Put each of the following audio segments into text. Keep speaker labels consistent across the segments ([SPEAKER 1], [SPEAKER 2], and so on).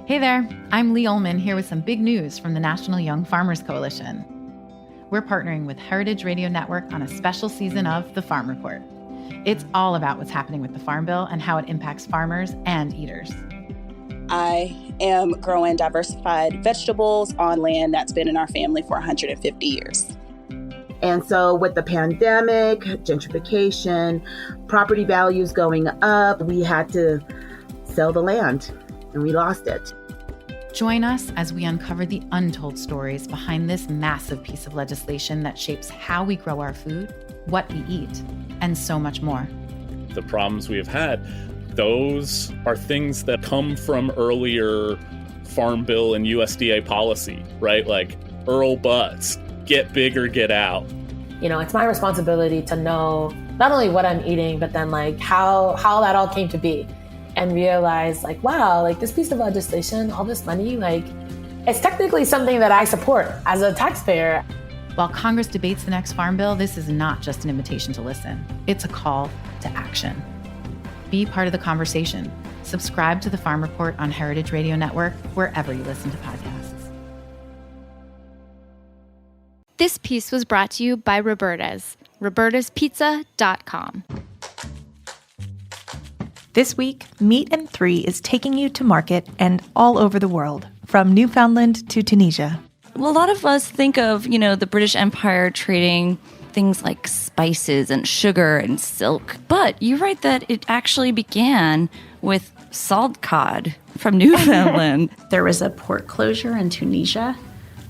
[SPEAKER 1] Hey there, I'm Lee Ullman here with some big news from the National Young Farmers Coalition. We're partnering with Heritage Radio Network on a special season of The Farm Report. It's all about what's happening with the Farm Bill and how it impacts farmers and eaters.
[SPEAKER 2] I am growing diversified vegetables on land that's been in our family for 150 years.
[SPEAKER 3] And so with the pandemic, gentrification, property values going up, we had to sell the land and we lost it.
[SPEAKER 1] Join us as we uncover the untold stories behind this massive piece of legislation that shapes how we grow our food, what we eat, and so much more.
[SPEAKER 4] The problems we have had, those are things that come from earlier Farm Bill and USDA policy, right? Like Earl Butz, get big or get out.
[SPEAKER 5] You know, it's my responsibility to know not only what I'm eating, but then like how that all came to be. And realize like, wow, like this piece of legislation, all this money, like it's technically something that I support as a taxpayer.
[SPEAKER 1] While Congress debates the next Farm Bill, this is not just an invitation to listen. It's a call to action. Be part of the conversation. Subscribe to the Farm Report on Heritage Radio Network, wherever you listen to podcasts.
[SPEAKER 6] This piece was brought to you by Roberta's, robertaspizza.com.
[SPEAKER 7] This week, Meat and Three is taking you to market and all over the world, from Newfoundland to Tunisia.
[SPEAKER 8] Well, a lot of us think of, the British Empire trading things like spices and sugar and silk. But you write that it actually began with salt cod from Newfoundland.
[SPEAKER 9] There was a port closure in Tunisia,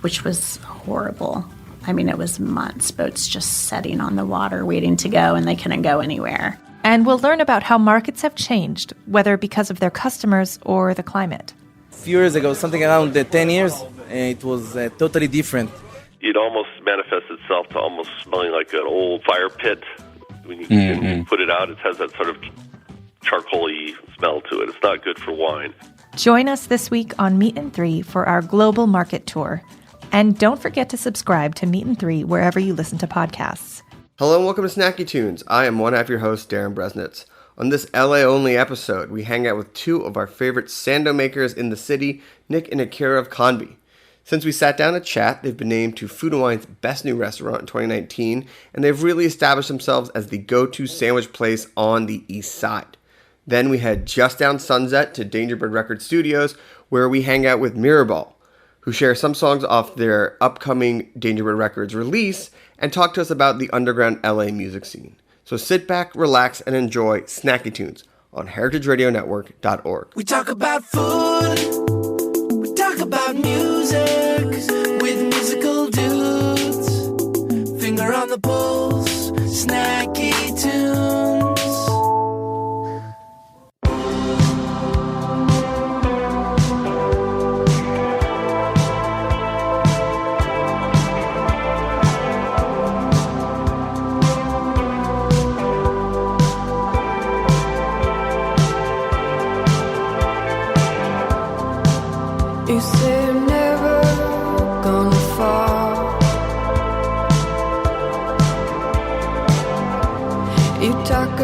[SPEAKER 9] which was horrible. I mean, it was months, boats just sitting on the water waiting to go, and they couldn't go anywhere.
[SPEAKER 7] And we'll learn about how markets have changed, whether because of their customers or the climate.
[SPEAKER 10] A few years ago, something around 10 years, it was totally different.
[SPEAKER 11] It almost manifests itself to almost smelling like an old fire pit. When you put it out, it has that sort of charcoal-y smell to it. It's not good for wine.
[SPEAKER 7] Join us this week on Meat and Three for our global market tour. And don't forget to subscribe to Meat and Three wherever you listen to podcasts.
[SPEAKER 12] Hello and welcome to Snacky Tunes. I am one half your host, Darren Bresnitz. On this LA-only episode, we hang out with two of our favorite sando makers in the city, Nick and Akira of Conby. Since we sat down to chat, they've been named to Food & Wine's Best New Restaurant in 2019, and they've really established themselves as the go-to sandwich place on the East Side. Then we head just down Sunset to Dangerbird Record Studios, where we hang out with Mirrorball, who share some songs off their upcoming Dangerbird Records release, and talk to us about the underground LA music scene. So sit back, relax, and enjoy Snacky Tunes on heritageradionetwork.org.
[SPEAKER 13] We talk about food, we talk about music, with musical dudes, finger on the pulse, Snacky Tunes.
[SPEAKER 14] You say I'm never gonna fall. You talk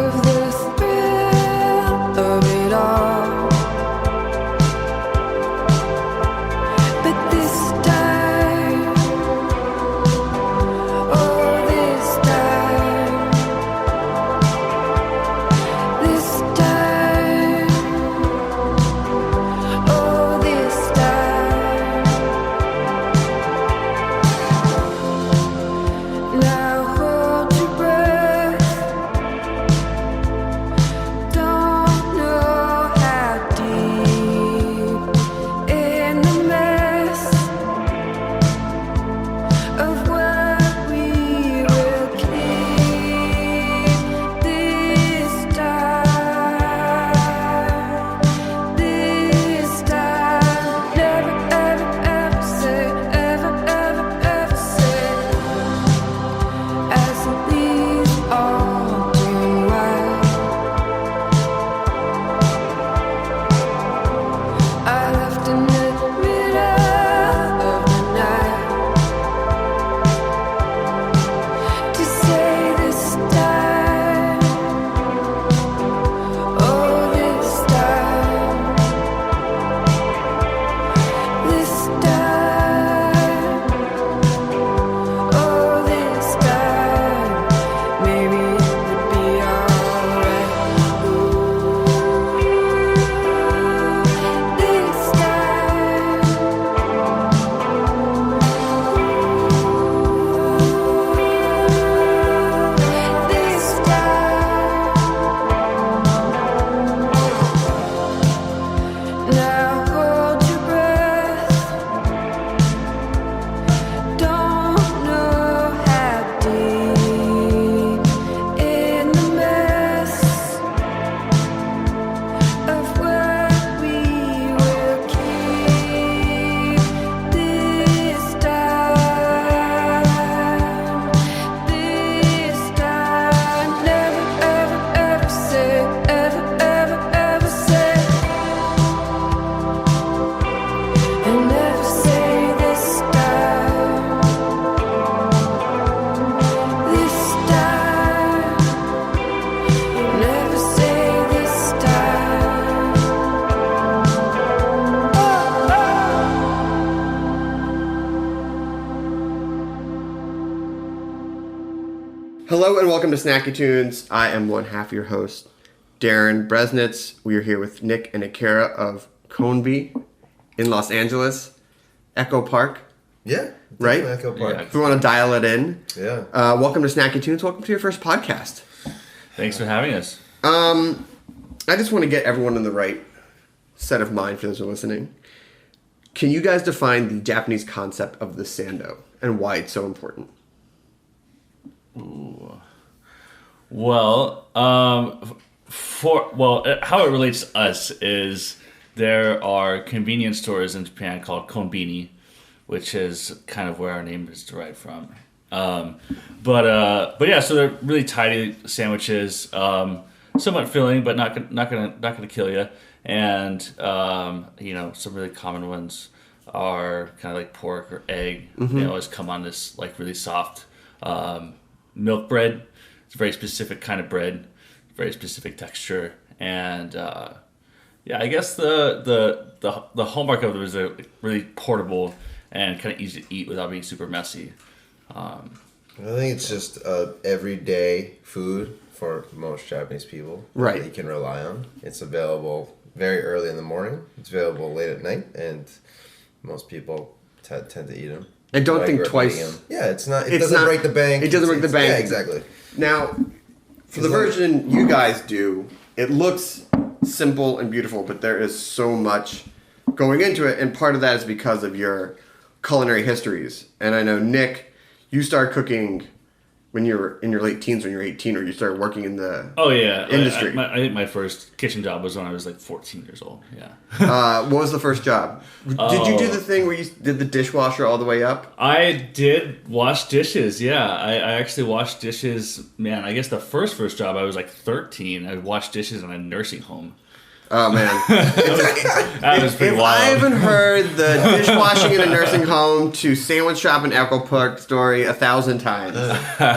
[SPEAKER 12] and welcome to Snacky Tunes. I am one half your host, Darren Bresnitz. We are here with Nick and Akira of Conby in Los Angeles, Echo Park.
[SPEAKER 15] Yeah,
[SPEAKER 12] right?
[SPEAKER 15] Echo Park.
[SPEAKER 12] Yeah. If we want to dial it in.
[SPEAKER 15] Yeah.
[SPEAKER 12] Welcome to Snacky Tunes. Welcome to your first podcast.
[SPEAKER 16] Thanks for having us.
[SPEAKER 12] I just want to get everyone in the right set of mind for those who are listening. Can you guys define the Japanese concept of the Sando and why it's so important?
[SPEAKER 16] Ooh. Well, how it relates to us is there are convenience stores in Japan called konbini, which is kind of where our name is derived from. But yeah, so they're really tidy sandwiches, somewhat filling, but not gonna kill you. And some really common ones are kind of like pork or egg.
[SPEAKER 12] Mm-hmm.
[SPEAKER 16] They always come on this like really soft milk bread. It's a very specific kind of bread, very specific texture, and I guess the hallmark of it was a really portable and kind of easy to eat without being super messy.
[SPEAKER 15] I think it's just everyday food for most Japanese people.
[SPEAKER 12] Right.
[SPEAKER 15] That you can rely on. It's available very early in the morning. It's available late at night, and most people tend to eat them.
[SPEAKER 12] And don't think twice.
[SPEAKER 15] Yeah, it doesn't break the bank.
[SPEAKER 12] It doesn't break the bank.
[SPEAKER 15] Yeah, exactly.
[SPEAKER 12] Now, for the version you guys do, it looks simple and beautiful, but there is so much going into it, and part of that is because of your culinary histories. And I know, Nick, you started cooking when you were in your late teens, when you were 18, or you started working in the industry.
[SPEAKER 16] I think my first kitchen job was when I was like 14 years old. Yeah.
[SPEAKER 12] What was the first job? Did you do the thing where you did the dishwasher all the way up?
[SPEAKER 16] I did wash dishes. Yeah, I actually washed dishes. Man, I guess the first job I was like 13. I washed dishes in a nursing home.
[SPEAKER 12] Oh man,
[SPEAKER 16] that was pretty
[SPEAKER 12] if
[SPEAKER 16] wild.
[SPEAKER 12] I haven't heard the dishwashing in a nursing home to sandwich shop in Echo Park story 1,000 times.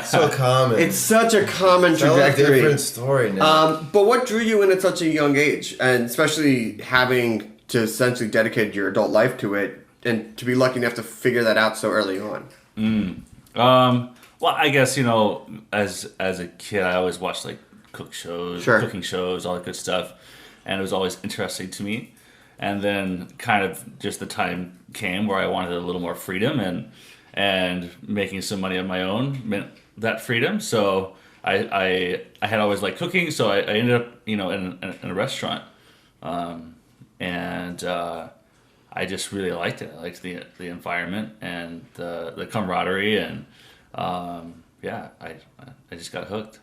[SPEAKER 15] So common.
[SPEAKER 12] It's such a common trajectory.
[SPEAKER 15] A different story now.
[SPEAKER 12] But what drew you in at such a young age, and especially having to essentially dedicate your adult life to it, and to be lucky enough to figure that out so early on?
[SPEAKER 16] Well, I guess as a kid, I always watched like cooking shows, all that good stuff. And it was always interesting to me. And then kind of just the time came where I wanted a little more freedom, and making some money on my own meant that freedom. So I had always liked cooking, so I ended up in a restaurant, and I just really liked it. I liked the environment and the camaraderie, and I just got hooked.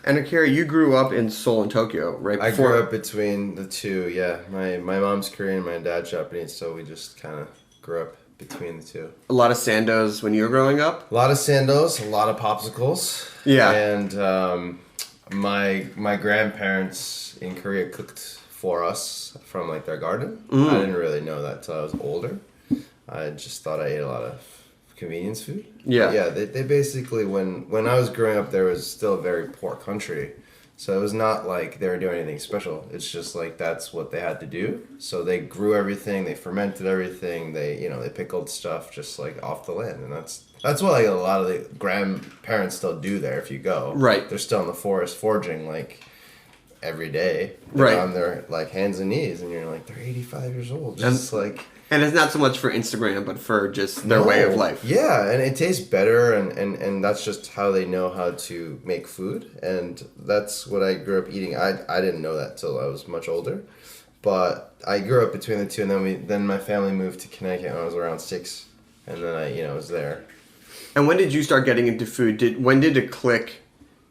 [SPEAKER 12] And Akira, you grew up in Seoul and Tokyo, right?
[SPEAKER 15] I grew up between the two, yeah. My mom's Korean, my dad's Japanese, so we just kind of grew up between the two.
[SPEAKER 12] A lot of Sandos when you were growing up?
[SPEAKER 15] A lot of Sandos, a lot of popsicles.
[SPEAKER 12] Yeah.
[SPEAKER 15] And my grandparents in Korea cooked for us from like their garden. I didn't really know that till I was older. I just thought I ate a lot of convenience food.
[SPEAKER 12] Yeah.
[SPEAKER 15] Yeah, they basically, when I was growing up, there was still a very poor country. So it was not like they were doing anything special. It's just like that's what they had to do. So they grew everything, they fermented everything, they pickled stuff just like off the land. And that's what like a lot of the grandparents still do there if you go.
[SPEAKER 12] Right.
[SPEAKER 15] They're still in the forest foraging like every day.
[SPEAKER 12] Right.
[SPEAKER 15] On their like hands and knees, and you're like, they're 85 years old. Just like...
[SPEAKER 12] And it's not so much for Instagram, but for just their way of life.
[SPEAKER 15] Yeah, and it tastes better, and that's just how they know how to make food. And that's what I grew up eating. I didn't know that till I was much older. But I grew up between the two, and then my family moved to Connecticut when I was around 6. And then I was there.
[SPEAKER 12] And when did you start getting into food? When did it click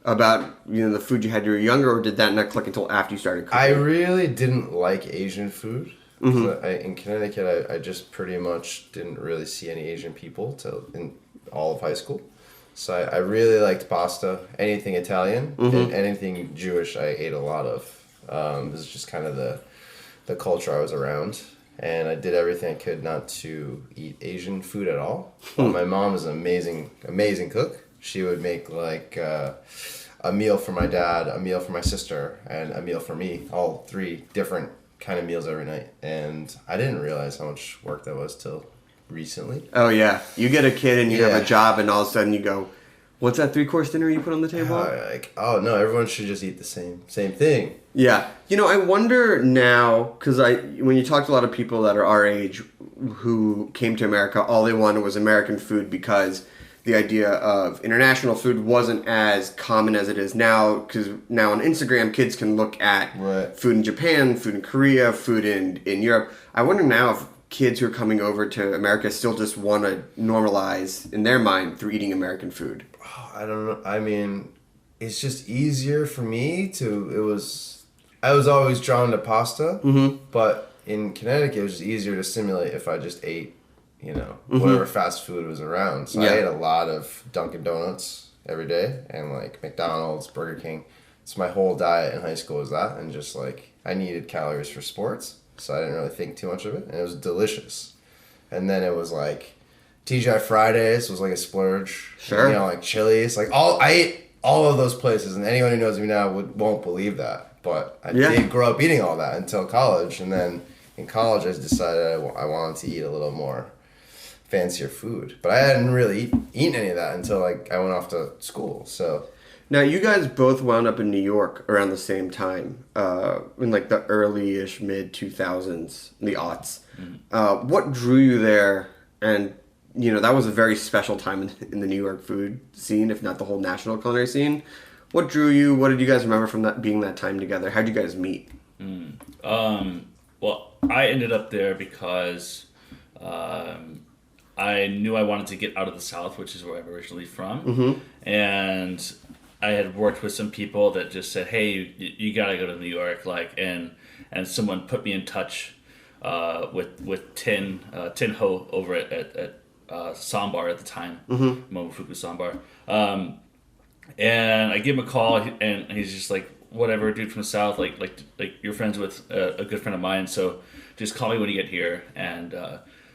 [SPEAKER 12] about the food you had when you were younger, or did that not click until after you started cooking?
[SPEAKER 15] I really didn't like Asian food.
[SPEAKER 12] Mm-hmm.
[SPEAKER 15] In Connecticut, I just pretty much didn't really see any Asian people in all of high school. So I really liked pasta, anything Italian, and anything Jewish I ate a lot of. This is just kind of the culture I was around. And I did everything I could not to eat Asian food at all. My mom is an amazing cook. She would make like a meal for my dad, a meal for my sister, and a meal for me, all 3 different kind of meals every night. And I didn't realize how much work that was till recently.
[SPEAKER 12] Oh yeah, you get a kid and you have a job, and all of a sudden you go, What's that 3-course dinner you put on the table?
[SPEAKER 15] Like, oh no, everyone should just eat the same thing.
[SPEAKER 12] Yeah. I wonder now, because when you talk to a lot of people that are our age who came to America, all they wanted was American food because the idea of international food wasn't as common as it is now, because now on Instagram, kids can look at food in Japan, food in Korea, food in Europe. I wonder now if kids who are coming over to America still just want to normalize in their mind through eating American food.
[SPEAKER 15] I don't know. I mean, it's just easier for me I was always drawn to pasta, but in Connecticut, it was just easier to simulate if I just ate, whatever fast food was around. So I ate a lot of Dunkin' Donuts every day and like McDonald's, Burger King. So my whole diet in high school was that, and just like I needed calories for sports, so I didn't really think too much of it, and it was delicious. And then it was like TGI Fridays was like a splurge.
[SPEAKER 12] Sure.
[SPEAKER 15] Like Chili's, like I ate all of those places, and anyone who knows me now won't believe that. But I did grow up eating all that until college, and then in college I decided I wanted to eat a little more fancier food. But I hadn't really eaten any of that until like I went off to school. So
[SPEAKER 12] now you guys both wound up in New York around the same time, in like the early-ish mid 2000s, the aughts. What drew you there? And that was a very special time in the New York food scene, if not the whole national culinary scene. What drew you? What did you guys remember from that being that time together? How'd you guys meet?
[SPEAKER 16] Well, I ended up there because I knew I wanted to get out of the South, which is where I'm originally from. And I had worked with some people that just said, hey, you got to go to New York. And someone put me in touch with Tin Ho over at Sambar at the time, Momofuku Sambar. And I give him a call, and he's just like, whatever, dude from the South, like you're friends with a good friend of mine, so just call me when you get here. And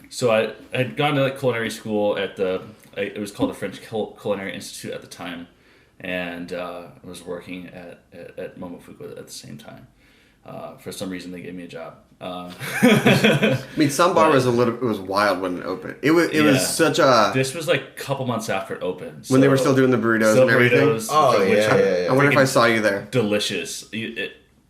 [SPEAKER 16] so I had gone to like culinary school at it was called the French Culinary Institute at the time, and I was working at Momofuku at the same time. For some reason, they gave me a job.
[SPEAKER 12] I mean, Sambar was wild when it opened. It was such a.
[SPEAKER 16] This was like a couple months after it opened.
[SPEAKER 12] When they were still doing the burritos and everything.
[SPEAKER 15] Oh yeah.
[SPEAKER 12] I wonder if I saw you there.
[SPEAKER 16] Delicious.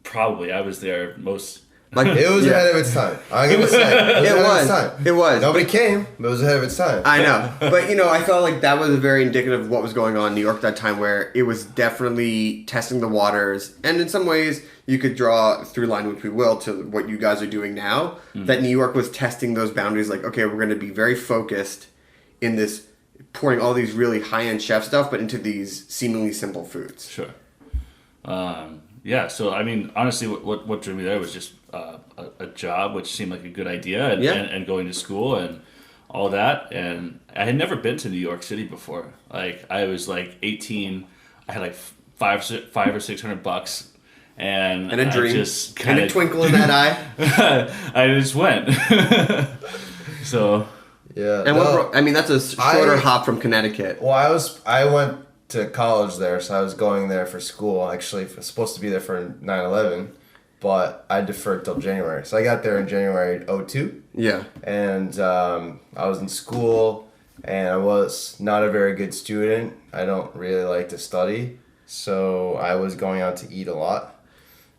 [SPEAKER 16] Probably I was there most.
[SPEAKER 15] Like it was ahead of its time. I'm gonna say
[SPEAKER 12] it was.
[SPEAKER 15] Nobody came, but it was ahead of its time.
[SPEAKER 12] I know, but I felt like that was very indicative of what was going on in New York at that time, where it was definitely testing the waters, and in some ways you could draw a through line, which we will, to what you guys are doing now. That New York was testing those boundaries, like, okay, we're going to be very focused in this, pouring all these really high end chef stuff, but into these seemingly simple foods.
[SPEAKER 16] Sure. So I mean, honestly, what drew me there was just a job, which seemed like a good idea, and going to school and all that. And I had never been to New York City before. Like I was like 18, I had like $500 or $600, and
[SPEAKER 12] a dream,
[SPEAKER 16] just
[SPEAKER 12] and a twinkle in that eye.
[SPEAKER 16] I just went. So
[SPEAKER 15] yeah,
[SPEAKER 12] and that's a shorter hop from Connecticut.
[SPEAKER 15] Well, I went to college there, so I was going there for school. Actually, I was supposed to be there for 9/11, but I deferred till January. So I got there in January 2002.
[SPEAKER 12] Yeah.
[SPEAKER 15] And I was in school, and I was not a very good student. I don't really like to study, so I was going out to eat a lot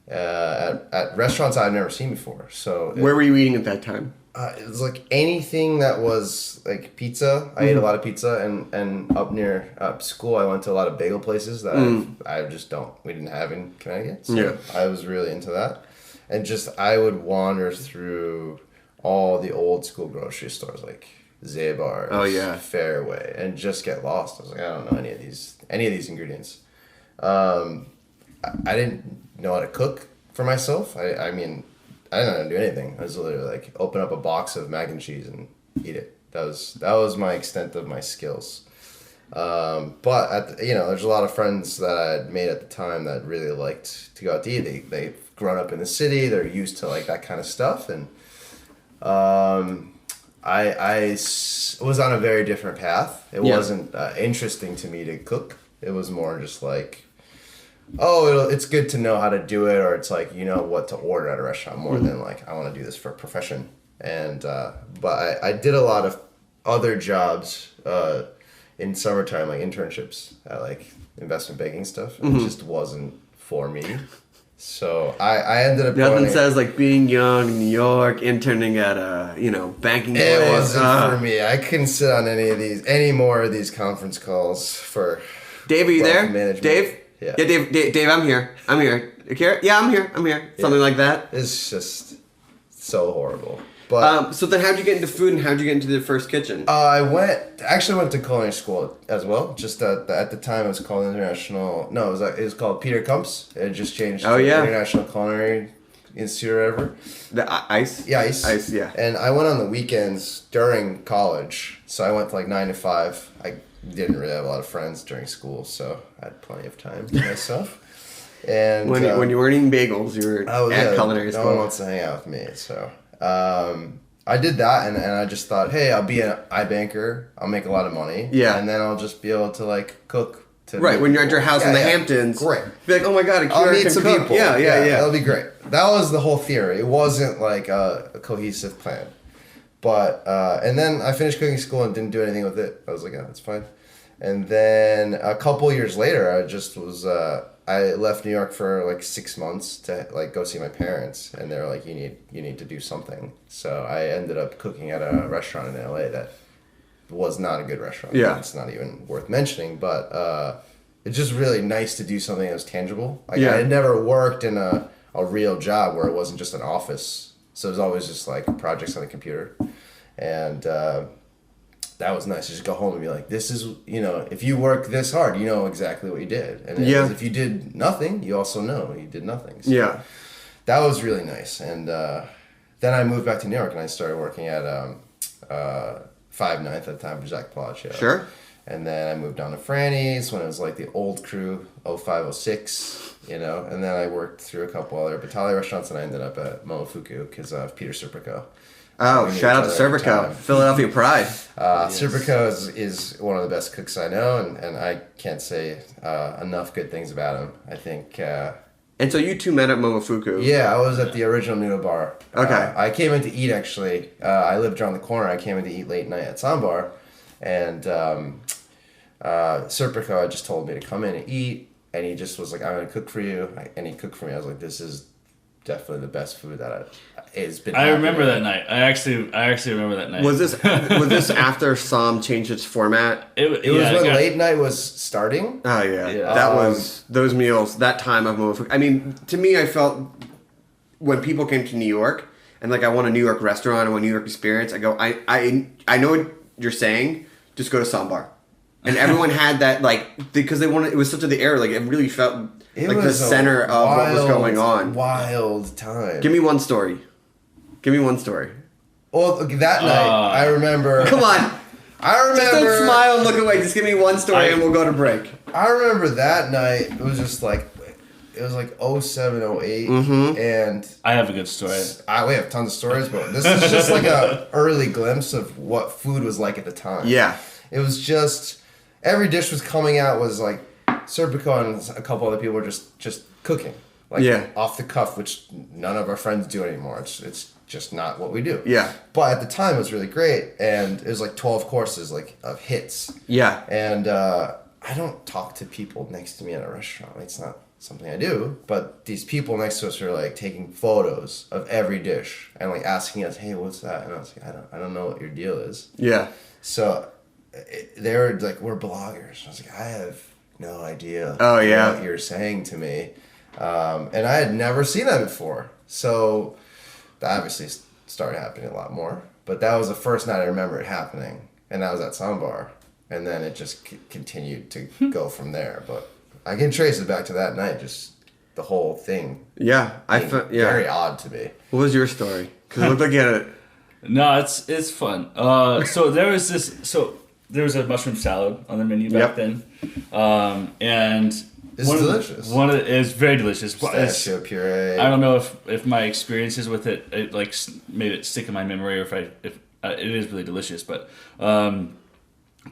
[SPEAKER 15] at restaurants I'd never seen before. So
[SPEAKER 12] where were you eating at that time?
[SPEAKER 15] It was like anything that was like pizza. I ate a lot of pizza, and up near school I went to a lot of bagel places that we didn't have in Connecticut. So I was really into that. And just I would wander through all the old school grocery stores like Zabar's, Fairway, and just get lost. I was like, I don't know any of these ingredients. I didn't know how to cook for myself. I mean, I didn't know how to do anything. I was literally like open up a box of mac and cheese and eat it. That was my extent of my skills. But there's a lot of friends that I had made at the time that really liked to go out to eat. They've grown up in the city. They're used to like that kind of stuff, and I was on a very different path. It wasn't interesting to me to cook. It was more just like, it's good to know how to do it, or it's like what to order at a restaurant more than like I want to do this for a profession. And but I did a lot of other jobs in summertime, like internships at like investment banking stuff.
[SPEAKER 12] Mhm.
[SPEAKER 15] It just wasn't for me. So I ended up
[SPEAKER 12] Nothing
[SPEAKER 15] going,
[SPEAKER 12] says like being young in New York, interning at a banking
[SPEAKER 15] it
[SPEAKER 12] place.
[SPEAKER 15] wasn't for me. I couldn't sit on any more of these conference calls for
[SPEAKER 12] Dave, are you
[SPEAKER 15] wealth
[SPEAKER 12] there?
[SPEAKER 15] management.
[SPEAKER 12] Dave?
[SPEAKER 15] Yeah.
[SPEAKER 12] Dave, I'm here. Akira? Yeah, I'm here. Something like that.
[SPEAKER 15] It's just so horrible. But
[SPEAKER 12] so then how'd you get into food and how'd you get into the first kitchen?
[SPEAKER 15] I went to culinary school as well. Just at the time it was called International. No, it was called Peter Kumps. It just changed to International Culinary Institute or whatever.
[SPEAKER 12] The ICE?
[SPEAKER 15] Yeah, ICE.
[SPEAKER 12] ICE, yeah.
[SPEAKER 15] And I went on the weekends during college. So I went to like 9 to 5. I didn't really have a lot of friends during school, so I had plenty of time to myself. And
[SPEAKER 12] when you weren't eating bagels, you were at culinary school.
[SPEAKER 15] No one wants to hang out with me, so I did that, and I just thought, hey, I'll be an iBanker. I'll make a lot of money.
[SPEAKER 12] Yeah.
[SPEAKER 15] And then I'll just be able to like cook.
[SPEAKER 12] Right, when you're at your house in the Hamptons.
[SPEAKER 15] Great.
[SPEAKER 12] Be like, oh my God,
[SPEAKER 15] I'll meet
[SPEAKER 12] can
[SPEAKER 15] some
[SPEAKER 12] cook.
[SPEAKER 15] people.
[SPEAKER 12] Yeah.
[SPEAKER 15] That'll be great. That was the whole theory. It wasn't like a cohesive plan. But, and then I finished cooking school and didn't do anything with it. I was like, that's fine. And then a couple years later, I just was, I left New York for like 6 months to like go see my parents, and they're like, you need to do something. So I ended up cooking at a restaurant in LA that was not a good restaurant.
[SPEAKER 12] Yeah.
[SPEAKER 15] It's not even worth mentioning, but it's just really nice to do something that was tangible. Like,
[SPEAKER 12] Yeah.
[SPEAKER 15] I had never worked in a real job where it wasn't just an office. So it was always just like projects on the computer. And that was nice to just go home and be like, this is, if you work this hard, you know exactly what you did. And if you did nothing, you also know you did nothing. So
[SPEAKER 12] Yeah.
[SPEAKER 15] that was really nice. And then I moved back to New York and I started working at 5/9 at the time for Zach Plot Show.
[SPEAKER 12] Sure.
[SPEAKER 15] And then I moved down to Franny's when it was like the old crew, 0506, and then I worked through a couple other Battaglia restaurants and I ended up at Momofuku because of Peter Serpico.
[SPEAKER 12] Oh, shout out to Serpico, Philadelphia pride.
[SPEAKER 15] Serpico is one of the best cooks I know, and I can't say enough good things about him. I think.
[SPEAKER 12] And so you two met at Momofuku.
[SPEAKER 15] Yeah, I was at the original noodle bar.
[SPEAKER 12] Okay.
[SPEAKER 15] I came in to eat, actually. I lived around the corner. I came in to eat late night at Sambar, and Serpico just told me to come in and eat, and he just was like, I'm going to cook for you, and he cooked for me. I was like, this is definitely the best food that it's been.
[SPEAKER 16] I remember that night. I actually remember that night.
[SPEAKER 12] Was this after Som changed its format?
[SPEAKER 15] It was when late night was starting.
[SPEAKER 12] Oh yeah. That was those meals. That time of Momofuku. I mean, to me, I felt when people came to New York and like I want a New York restaurant, I want a New York experience. I go, I know what you're saying. Just go to Sambar. And everyone had that because they wanted. It was such the air. Like it really felt like the center of what was going on.
[SPEAKER 15] Wild time.
[SPEAKER 12] Give me one story.
[SPEAKER 15] Well, that night I remember.
[SPEAKER 12] Come on.
[SPEAKER 15] I remember.
[SPEAKER 12] Just don't smile and look away. Just give me one story and we'll go to break.
[SPEAKER 15] I remember that night. It was just like. It was like 07, 08, and
[SPEAKER 16] I have a good story.
[SPEAKER 15] We have tons of stories, but this is just like a early glimpse of what food was like at the time.
[SPEAKER 12] Yeah.
[SPEAKER 15] It was just, every dish was coming out was like, Serpico and a couple other people were just cooking. Off the cuff, which none of our friends do anymore. It's just not what we do.
[SPEAKER 12] Yeah.
[SPEAKER 15] But at the time, it was really great, and it was like 12 courses of hits.
[SPEAKER 12] Yeah.
[SPEAKER 15] And I don't talk to people next to me at a restaurant. It's not something I do, but these people next to us are like taking photos of every dish and like asking us, hey, what's that? And I was like, I don't know what your deal is.
[SPEAKER 12] Yeah.
[SPEAKER 15] So they were like, we're bloggers. I was like, I have no idea what you're saying to me. And I had never seen that before. So that obviously started happening a lot more. But that was the first night I remember it happening. And that was at Sambar. And then it just continued to go from there. But I can trace it back to that night, just the whole thing.
[SPEAKER 12] Yeah,
[SPEAKER 15] very odd to me.
[SPEAKER 12] What was your story? Because it looked like you had it.
[SPEAKER 16] No, it's fun. So there was a mushroom salad on the menu back then, and
[SPEAKER 15] it's delicious.
[SPEAKER 16] It's very delicious.
[SPEAKER 15] Pistachio puree.
[SPEAKER 16] I don't know if my experiences with it like made it stick in my memory, or if it is really delicious, but.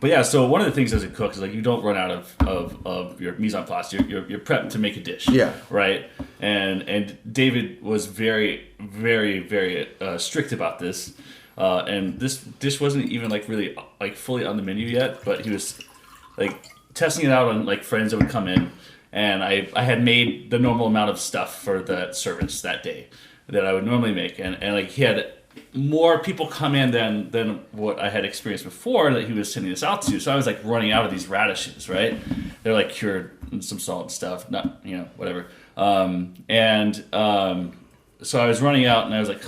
[SPEAKER 16] But yeah, so one of the things as a cook is like you don't run out of your mise en place. You're prepped to make a dish.
[SPEAKER 12] Yeah.
[SPEAKER 16] Right. And David was very, very, very strict about this. And this dish wasn't even like really like fully on the menu yet, but he was like testing it out on like friends that would come in, and I had made the normal amount of stuff for the service that day that I would normally make, and like he had more people come in than what I had experienced before that he was sending this out to. So I was like running out of these radishes, right? They're like cured in some salt and stuff, not, you know, whatever. So I was running out, and I was like,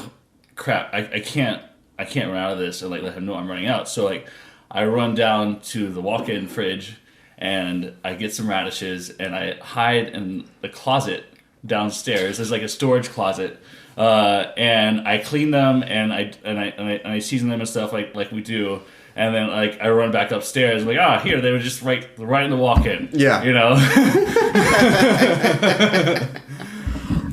[SPEAKER 16] crap, I can't run out of this and like let him know I'm running out. So like I run down to the walk-in fridge and I get some radishes and I hide in the closet downstairs. There's like a storage closet. And I clean them and I season them and stuff like we do, and then like I run back upstairs like here they were just right in the walk-in, you know.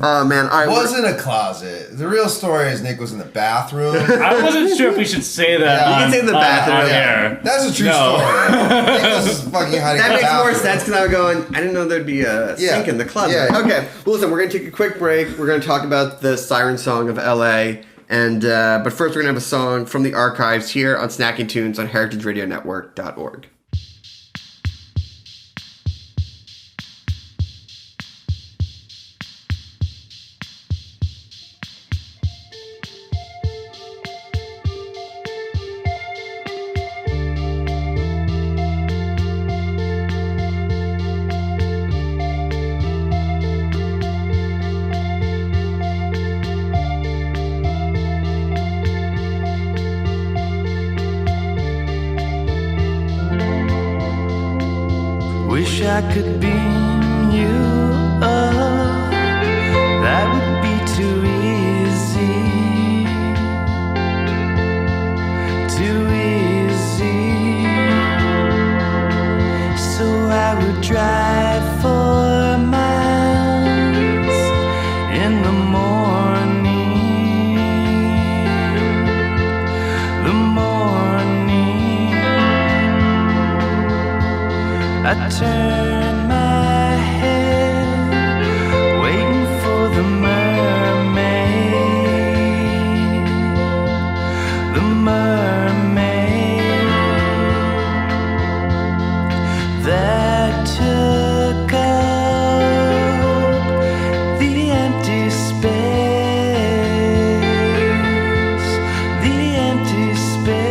[SPEAKER 12] Oh man, all right.
[SPEAKER 17] Wasn't a closet. The real story is Nick was in the bathroom.
[SPEAKER 16] I wasn't sure if we should say that.
[SPEAKER 12] You can say the bathroom.
[SPEAKER 16] On air.
[SPEAKER 17] That's a true story. Nick was fucking hiding.
[SPEAKER 12] That
[SPEAKER 17] in the
[SPEAKER 12] makes
[SPEAKER 17] bathroom.
[SPEAKER 12] more sense because I was going. I didn't know there'd be a sink in the closet.
[SPEAKER 17] Yeah.
[SPEAKER 12] Okay. Well, listen, we're gonna take a quick break. We're gonna talk about the siren song of LA, and but first we're gonna have a song from the archives here on Snacking Tunes on heritageradionetwork.org.
[SPEAKER 13] Wish I could beam you up. That would be too easy. Too easy. So I would drive for miles in the morning. The morning. I turn my head, waiting for the mermaid. The mermaid that took up the empty space. The empty space.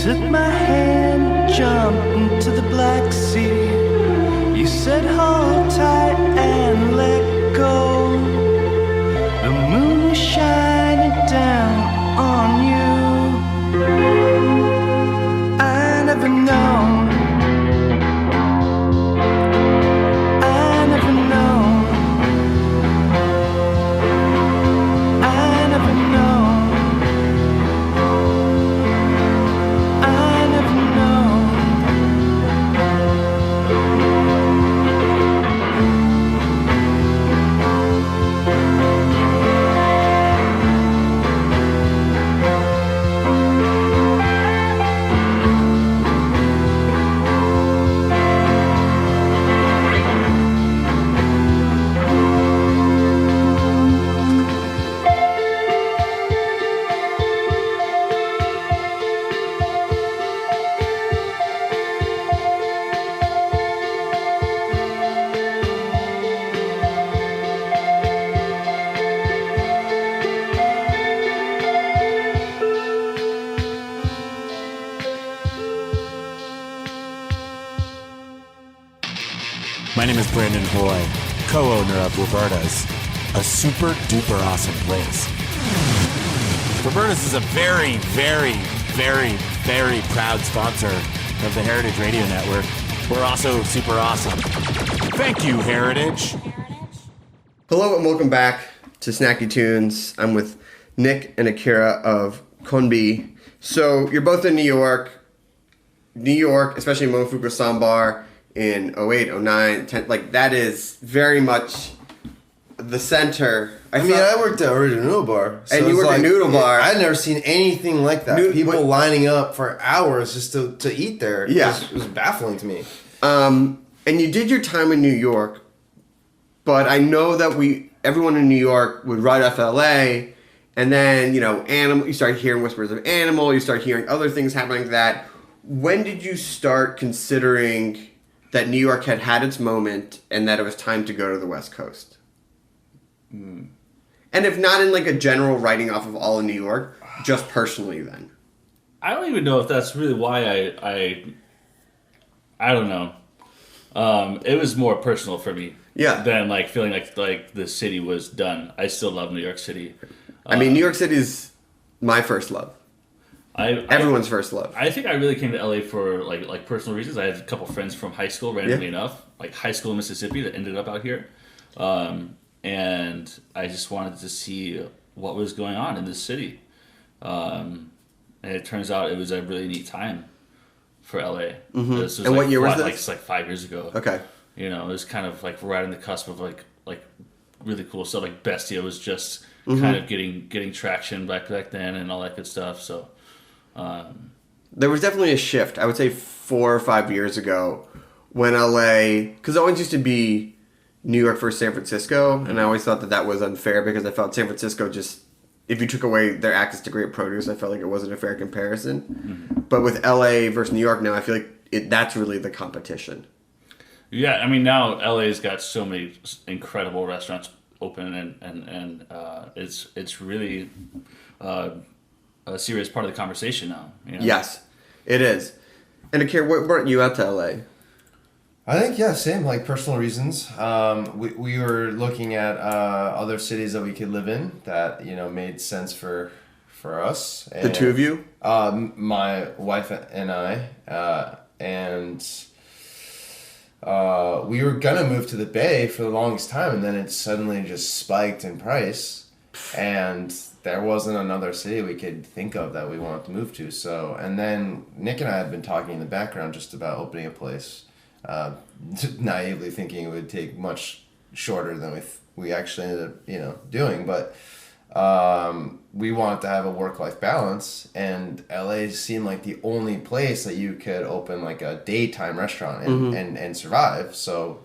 [SPEAKER 13] Took my hand, jumped into the Black Sea. You said hold tight and let go. The moon was shining down on you. I never known. I never known. I never known.
[SPEAKER 18] My name is Brandon Hoy, co-owner of Roberta's, a super duper awesome place. Roberta's is a very, very, very, very proud sponsor of the Heritage Radio Network. We're also super awesome. Thank you, Heritage.
[SPEAKER 12] Hello and welcome back to Snacky Tunes. I'm with Nick and Akira of Konbi. So you're both in New York, especially Momofuku Sambar in 08, 09, 10. Like, that is very much the center.
[SPEAKER 17] I worked at Original Noodle Bar.
[SPEAKER 12] So and you worked at Noodle Bar.
[SPEAKER 17] I'd never seen anything like that. People lining up for hours just to eat there.
[SPEAKER 12] Yeah.
[SPEAKER 17] It was baffling to me.
[SPEAKER 12] And you did your time in New York, but I know that everyone in New York would ride off LA, and then, you start hearing whispers of Animal, you start hearing other things happening like that. When did you start considering that New York had its moment and that it was time to go to the West Coast? And if not in like a general writing off of all of New York, just personally then.
[SPEAKER 16] I don't even know if that's really why I don't know. It was more personal for me.
[SPEAKER 12] Yeah.
[SPEAKER 16] Than like feeling like the city was done. I still love New York City.
[SPEAKER 12] New York City is my first love. Everyone's first love.
[SPEAKER 16] I think I really came to LA for like personal reasons. I had a couple friends from high school, randomly enough, like high school in Mississippi, that ended up out here. And I just wanted to see what was going on in this city. And it turns out it was a really neat time for LA.
[SPEAKER 12] Mm-hmm.
[SPEAKER 16] This was
[SPEAKER 12] and what year was this?
[SPEAKER 16] Like 5 years ago.
[SPEAKER 12] Okay.
[SPEAKER 16] It was kind of like right on the cusp of like really cool stuff. Like Bestia was just kind of getting traction back then and all that good stuff. So
[SPEAKER 12] there was definitely a shift. I would say 4 or 5 years ago when LA, because it always used to be New York versus San Francisco, and I always thought that was unfair because I felt San Francisco just, if you took away their access to great produce, I felt like it wasn't a fair comparison. Mm-hmm. But with LA versus New York now, I feel like that's really the competition.
[SPEAKER 16] Yeah, I mean, now LA's got so many incredible restaurants open, and it's really a serious part of the conversation now.
[SPEAKER 12] Yes, it is. And Akira, what brought you out to LA?
[SPEAKER 17] I think, same, like personal reasons. We were looking at other cities that we could live in that, made sense for us. And,
[SPEAKER 12] the two of you?
[SPEAKER 17] My wife and I. We were going to move to the Bay for the longest time, and then it suddenly just spiked in price. And there wasn't another city we could think of that we wanted to move to. So, and then Nick and I had been talking in the background just about opening a place. Naively thinking it would take much shorter than we actually ended up, doing. But we wanted to have a work-life balance, and LA seemed like the only place that you could open like a daytime restaurant and survive. So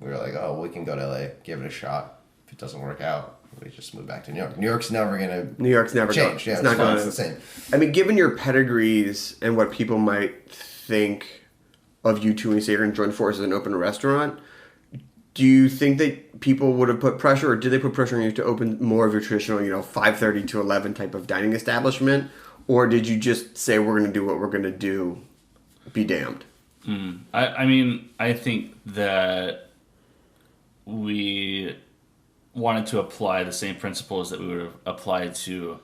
[SPEAKER 17] we were like, we can go to LA, give it a shot. If it doesn't work out, we just move back to New York. New York's never change.
[SPEAKER 12] It's not going to
[SPEAKER 17] the same.
[SPEAKER 12] I mean, given your pedigrees and what people might think of you two when you say you're going to join forces and open a restaurant, do you think that people would have put pressure, or did they put pressure on you to open more of your traditional, 5:30 to 11 type of dining establishment? Or did you just say, we're going to do what we're going to do, be damned?
[SPEAKER 16] I mean, I think that we wanted to apply the same principles that we would have applied to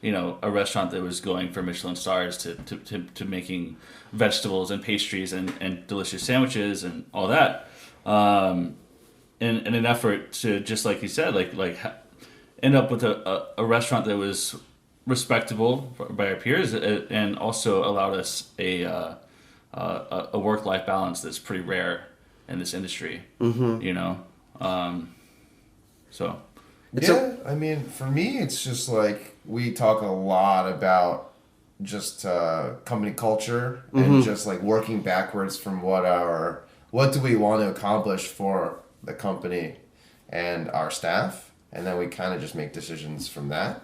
[SPEAKER 16] a restaurant that was going for Michelin stars to making vegetables and pastries and delicious sandwiches and all that, in an effort to, just like you said, end up with a restaurant that was respectable by our peers and also allowed us a work-life balance that's pretty rare in this industry. So.
[SPEAKER 17] I mean, for me, it's just like we talk a lot about just company culture and just like working backwards from what do we want to accomplish for the company and our staff, and then we kind of just make decisions from that.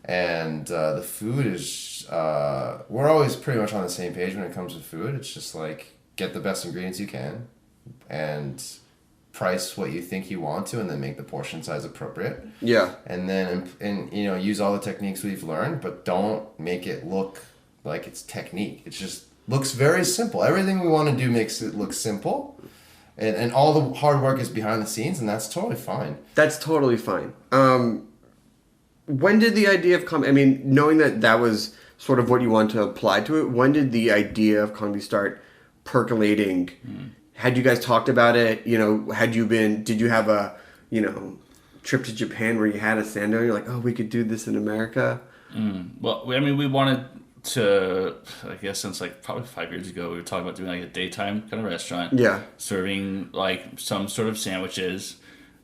[SPEAKER 17] And the food is we're always pretty much on the same page when it comes to food. It's just like get the best ingredients you can and price what you think you want to, and then make the portion size appropriate.
[SPEAKER 12] Yeah.
[SPEAKER 17] And then use all the techniques we've learned, but don't make it look like it's technique. It just looks very simple. Everything we want to do makes it look simple, and all the hard work is behind the scenes, and that's totally fine.
[SPEAKER 12] That's totally fine. When did the idea of knowing that was sort of what you want to apply to it, when did the idea of Konbi start percolating. Had you guys talked about it? You know, did you have a, you know, trip to Japan where you had a Sando and you're like, oh, we could do this in America?
[SPEAKER 16] Well, I mean, we wanted to, I guess since like probably 5 years ago, we were talking about doing like a daytime kind of restaurant.
[SPEAKER 12] Yeah.
[SPEAKER 16] Serving like some sort of sandwiches.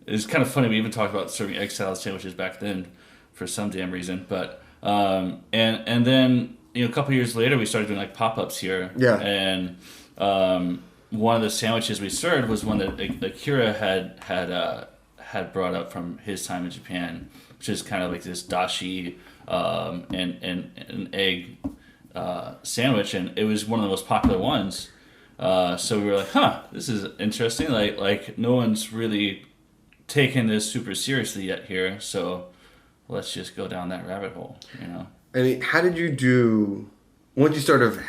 [SPEAKER 16] It's kind of funny, we even talked about serving egg salad sandwiches back then for some damn reason. But, and then, you know, a couple years later, we started doing like pop-ups here.
[SPEAKER 12] Yeah.
[SPEAKER 16] And one of the sandwiches we served was one that Akira had brought up from his time in Japan, which is kind of like this dashi and an egg sandwich, and it was one of the most popular ones. So we were like, this is interesting. Like no one's really taken this super seriously yet here, so let's just go down that rabbit hole, you know.
[SPEAKER 12] I mean, how did you do, once you sort of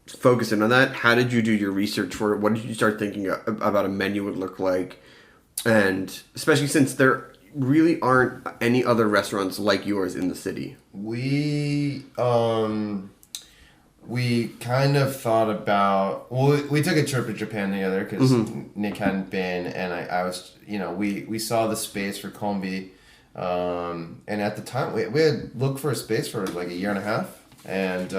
[SPEAKER 12] focus in on that, how did you do your research for it? What did you start thinking about a menu would look like? And especially since there really aren't any other restaurants like yours in the city.
[SPEAKER 17] We kind of thought about, well, we took a trip to Japan together because Nick hadn't been, and I was, you know, we saw the space for Kombi, and at the time we had looked for a space for like a year and a half, and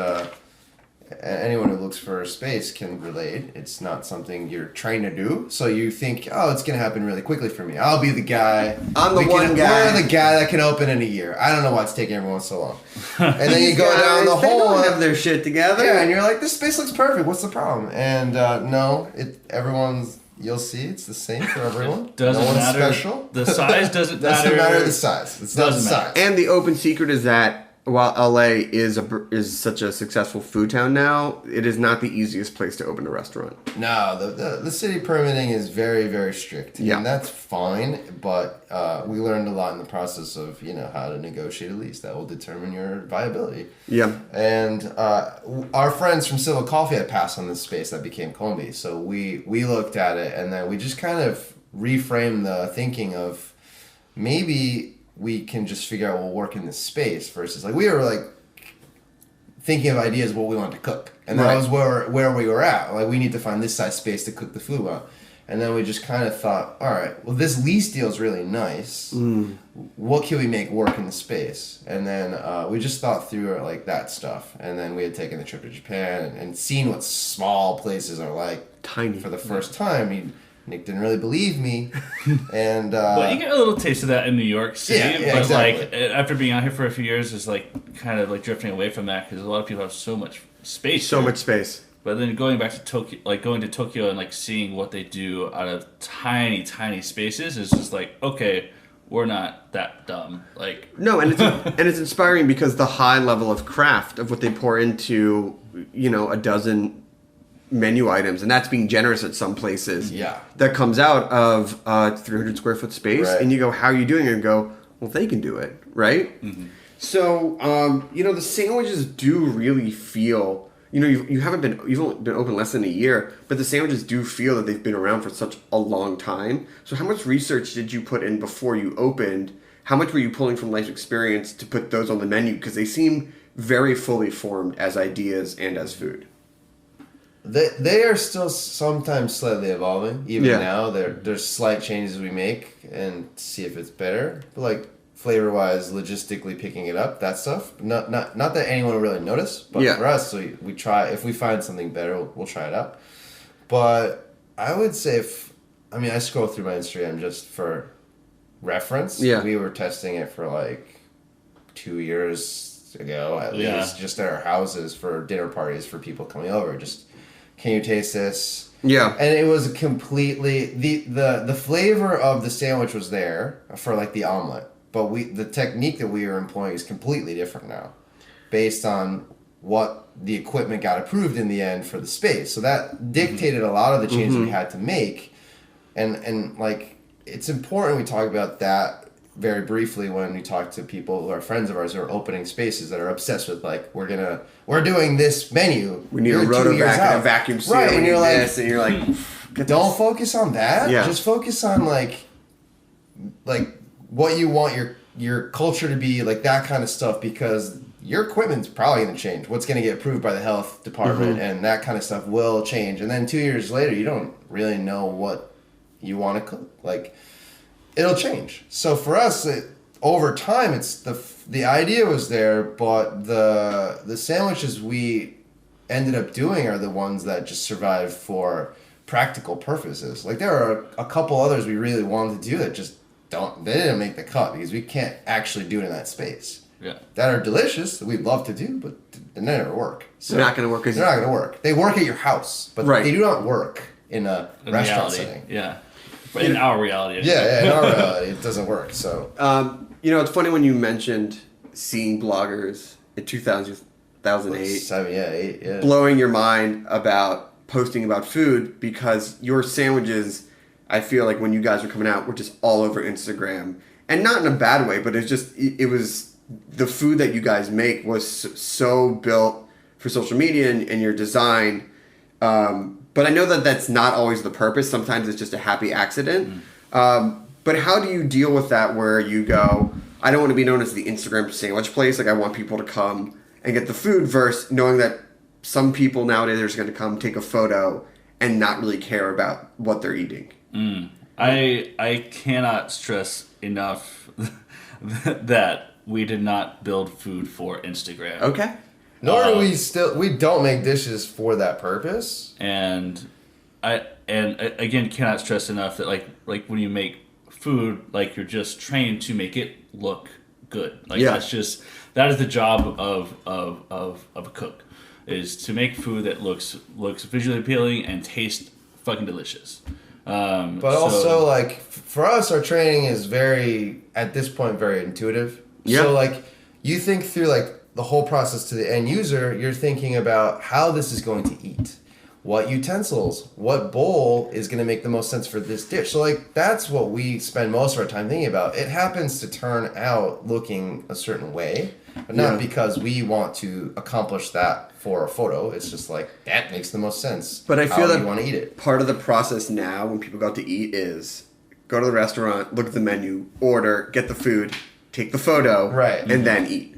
[SPEAKER 17] anyone who looks for a space can relate. It's not something you're trying to do. So you think, oh, it's going to happen really quickly for me. I'll be the guy.
[SPEAKER 12] I'm the one guy.
[SPEAKER 17] We're the guy that can open in a year. I don't know why it's taking everyone so long. And then you go down the
[SPEAKER 12] they
[SPEAKER 17] hole.
[SPEAKER 12] Don't have their shit together.
[SPEAKER 17] Yeah, and you're like, this space looks perfect. What's the problem? And no, you'll see it's the same for everyone.
[SPEAKER 16] Doesn't
[SPEAKER 17] no one's
[SPEAKER 16] matter.
[SPEAKER 17] Special.
[SPEAKER 16] The size doesn't matter.
[SPEAKER 17] Doesn't matter the size. It's not the size.
[SPEAKER 12] And the open secret is that while LA is such a successful food town now, it is not the easiest place to open a restaurant.
[SPEAKER 17] No, the city permitting is very, very strict.
[SPEAKER 12] Yeah.
[SPEAKER 17] And that's fine, but we learned a lot in the process of, you know, how to negotiate a lease that will determine your viability.
[SPEAKER 12] Yeah.
[SPEAKER 17] And our friends from Civil Coffee had passed on this space that became Kombi. So we looked at it, and then we just kind of reframed the thinking of maybe we can just figure out what will work in this space versus like we were like thinking of ideas of what we wanted to cook, and that was where we were at. Like we need to find this size space to cook the food well, and then we just kind of thought, all right, well this lease deal is really nice. What can we make work in the space? And then we just thought through like that stuff, and then we had taken the trip to Japan and seen what small places are like,
[SPEAKER 12] tiny
[SPEAKER 17] for the first time. Nick didn't really believe me, and
[SPEAKER 16] well, you get a little taste of that in New York City,
[SPEAKER 17] yeah,
[SPEAKER 16] but
[SPEAKER 17] exactly.
[SPEAKER 16] like after being out here for a few years, is like kind of like drifting away from that because a lot of people have so much space.
[SPEAKER 12] So much space.
[SPEAKER 16] But then going back to Tokyo, like going to Tokyo and like seeing what they do out of tiny spaces is just like, okay, we're not that dumb. Like
[SPEAKER 12] no, and it's inspiring because the high level of craft of what they pour into, you know, a dozen menu items, and that's being generous at some places.
[SPEAKER 17] Yeah,
[SPEAKER 12] that comes out of 300 square foot space, and you go, how are you doing it? And go, well, they can do it, right? So you know, the sandwiches do really feel, you know, you've only been open less than a year, but the sandwiches do feel that they've been around for such a long time. So how much research did you put in before you opened? How much were you pulling from life experience to put those on the menu? Because they seem very fully formed as ideas and as food.
[SPEAKER 17] They are still sometimes slightly evolving. Even now, there's slight changes we make and see if it's better. But like flavor wise, logistically picking it up, that stuff. Not that anyone will really notice, but for us, we try. If we find something better, we'll try it out. But I would say, I scroll through my Instagram just for reference. Yeah, we were testing it for like 2 years ago at least, just at our houses for dinner parties for people coming over. Just, can you taste this?
[SPEAKER 12] Yeah.
[SPEAKER 17] And it was completely the flavor of the sandwich was there for like the omelet, but the technique that we were employing is completely different now, based on what the equipment got approved in the end for the space. So that dictated a lot of the changes we had to make, and like it's important we talk about that very briefly when we talk to people who are friends of ours who are opening spaces that are obsessed with like we're doing this menu.
[SPEAKER 12] We need a rotovac and a vacuum seal,
[SPEAKER 17] right? And you're like,
[SPEAKER 12] this, and you're like,
[SPEAKER 17] don't focus on that.
[SPEAKER 12] Yeah.
[SPEAKER 17] Just focus on like what you want your culture to be, like that kind of stuff, because your equipment's probably going to change. What's going to get approved by the health department and that kind of stuff will change. And then 2 years later, you don't really know what you want to cook. Like, it'll change. So for us, over time, it's the idea was there, but the sandwiches we ended up doing are the ones that just survive for practical purposes. Like, there are a couple others we really wanted to do that just they didn't make the cut because we can't actually do it in that space.
[SPEAKER 16] Yeah.
[SPEAKER 17] That are delicious that we'd love to do, but they never work. So
[SPEAKER 12] they're not going to work.
[SPEAKER 17] They're not going to work. They work at your house, but they do not work in a restaurant setting.
[SPEAKER 16] Yeah. But in our reality.
[SPEAKER 17] Yeah, in our reality, it doesn't work. So,
[SPEAKER 12] it's funny when you mentioned seeing bloggers in 2008, blowing your mind about posting about food, because your sandwiches, I feel like when you guys were coming out, were just all over Instagram, and not in a bad way, but it was the food that you guys make was so built for social media and your design. But I know that that's not always the purpose. Sometimes it's just a happy accident. But how do you deal with that where you go, I don't want to be known as the Instagram sandwich place. Like, I want people to come and get the food, versus knowing that some people nowadays are just going to come take a photo and not really care about what they're eating.
[SPEAKER 16] I cannot stress enough that we did not build food for Instagram.
[SPEAKER 12] Okay.
[SPEAKER 17] Nor do we don't make dishes for that purpose.
[SPEAKER 16] And again, cannot stress enough that like when you make food, like, you're just trained to make it look good. Like, that is the job of a cook, is to make food that looks visually appealing and tastes fucking delicious.
[SPEAKER 17] But also, like, for us, our training is at this point, very intuitive.
[SPEAKER 12] Yeah.
[SPEAKER 17] So, like, you think through, like, the whole process to the end user, you're thinking about how this is going to eat. What utensils, what bowl is going to make the most sense for this dish. So, like, that's what we spend most of our time thinking about. It happens to turn out looking a certain way, but not because we want to accomplish that for a photo. It's just like, that makes the most sense.
[SPEAKER 12] But I feel that
[SPEAKER 17] you want to eat it.
[SPEAKER 12] Part of the process now when people go out to eat is go to the restaurant, look at the menu, order, get the food, take the photo, and then eat.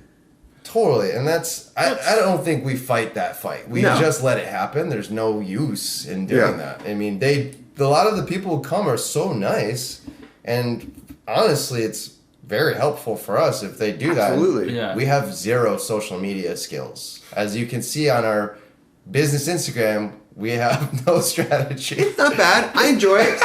[SPEAKER 17] Totally. And that's I don't think we fight that fight. We just let it happen. There's no use in doing that. I mean, a lot of the people who come are so nice, and honestly, it's very helpful for us if they do that.
[SPEAKER 12] Absolutely.
[SPEAKER 16] Yeah.
[SPEAKER 17] We have zero social media skills. As you can see on our business Instagram, we have no strategy.
[SPEAKER 12] It's not bad. I enjoy it.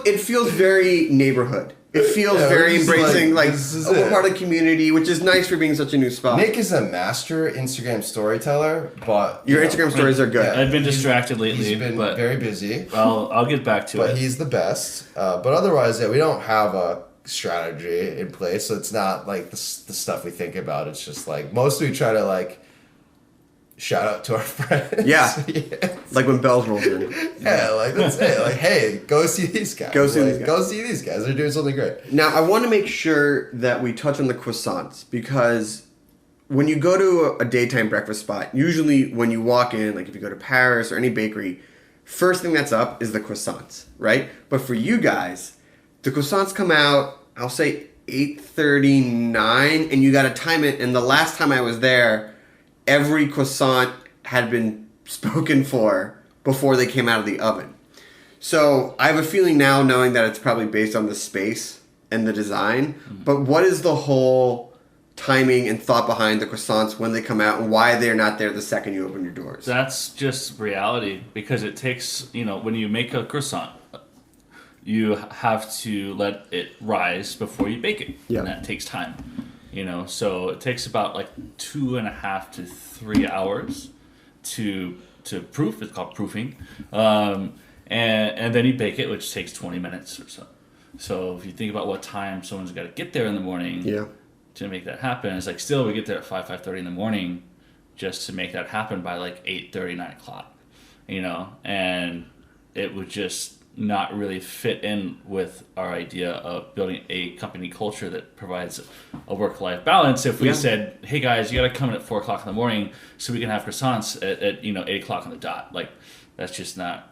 [SPEAKER 12] It feels very neighborhood. It feels very embracing, like we're part of the community, which is nice for being such a new spot.
[SPEAKER 17] Nick is a master Instagram storyteller, but
[SPEAKER 12] your Instagram stories are good.
[SPEAKER 16] I've been distracted lately.
[SPEAKER 17] He's been very busy.
[SPEAKER 16] Well, I'll get back to it.
[SPEAKER 17] But he's the best. But otherwise, we don't have a strategy in place, so it's not like the stuff we think about. It's just like mostly we try to like shout out to our friends.
[SPEAKER 12] Yeah. Like when bells roll in.
[SPEAKER 17] Yeah, like that's it. Like, hey, go see these guys. Go see these guys. They're doing something great.
[SPEAKER 12] Now, I want to make sure that we touch on the croissants, because when you go to a daytime breakfast spot, usually when you walk in, like if you go to Paris or any bakery, first thing that's up is the croissants, right? But for you guys, the croissants come out, I'll say 8:39, and you got to time it. And the last time I was there, every croissant had been spoken for before they came out of the oven. So I have a feeling now, knowing that it's probably based on the space and the design, but what is the whole timing and thought behind the croissants when they come out, and why they're not there the second you open your doors?
[SPEAKER 16] That's just reality, because it takes, when you make a croissant, you have to let it rise before you bake it.
[SPEAKER 12] Yeah.
[SPEAKER 16] And that takes time. So it takes about like 2.5 to 3 hours to proof. It's called proofing, and then you bake it, which takes 20 minutes or so. So if you think about what time someone's got to get there in the morning to make that happen, it's like still we get there at 5:30 in the morning just to make that happen by like 8:30, 9 o'clock. And it would just not really fit in with our idea of building a company culture that provides a work-life balance. If we said, hey guys, you got to come in at 4 o'clock in the morning so we can have croissants at 8 o'clock on the dot. Like, that's just not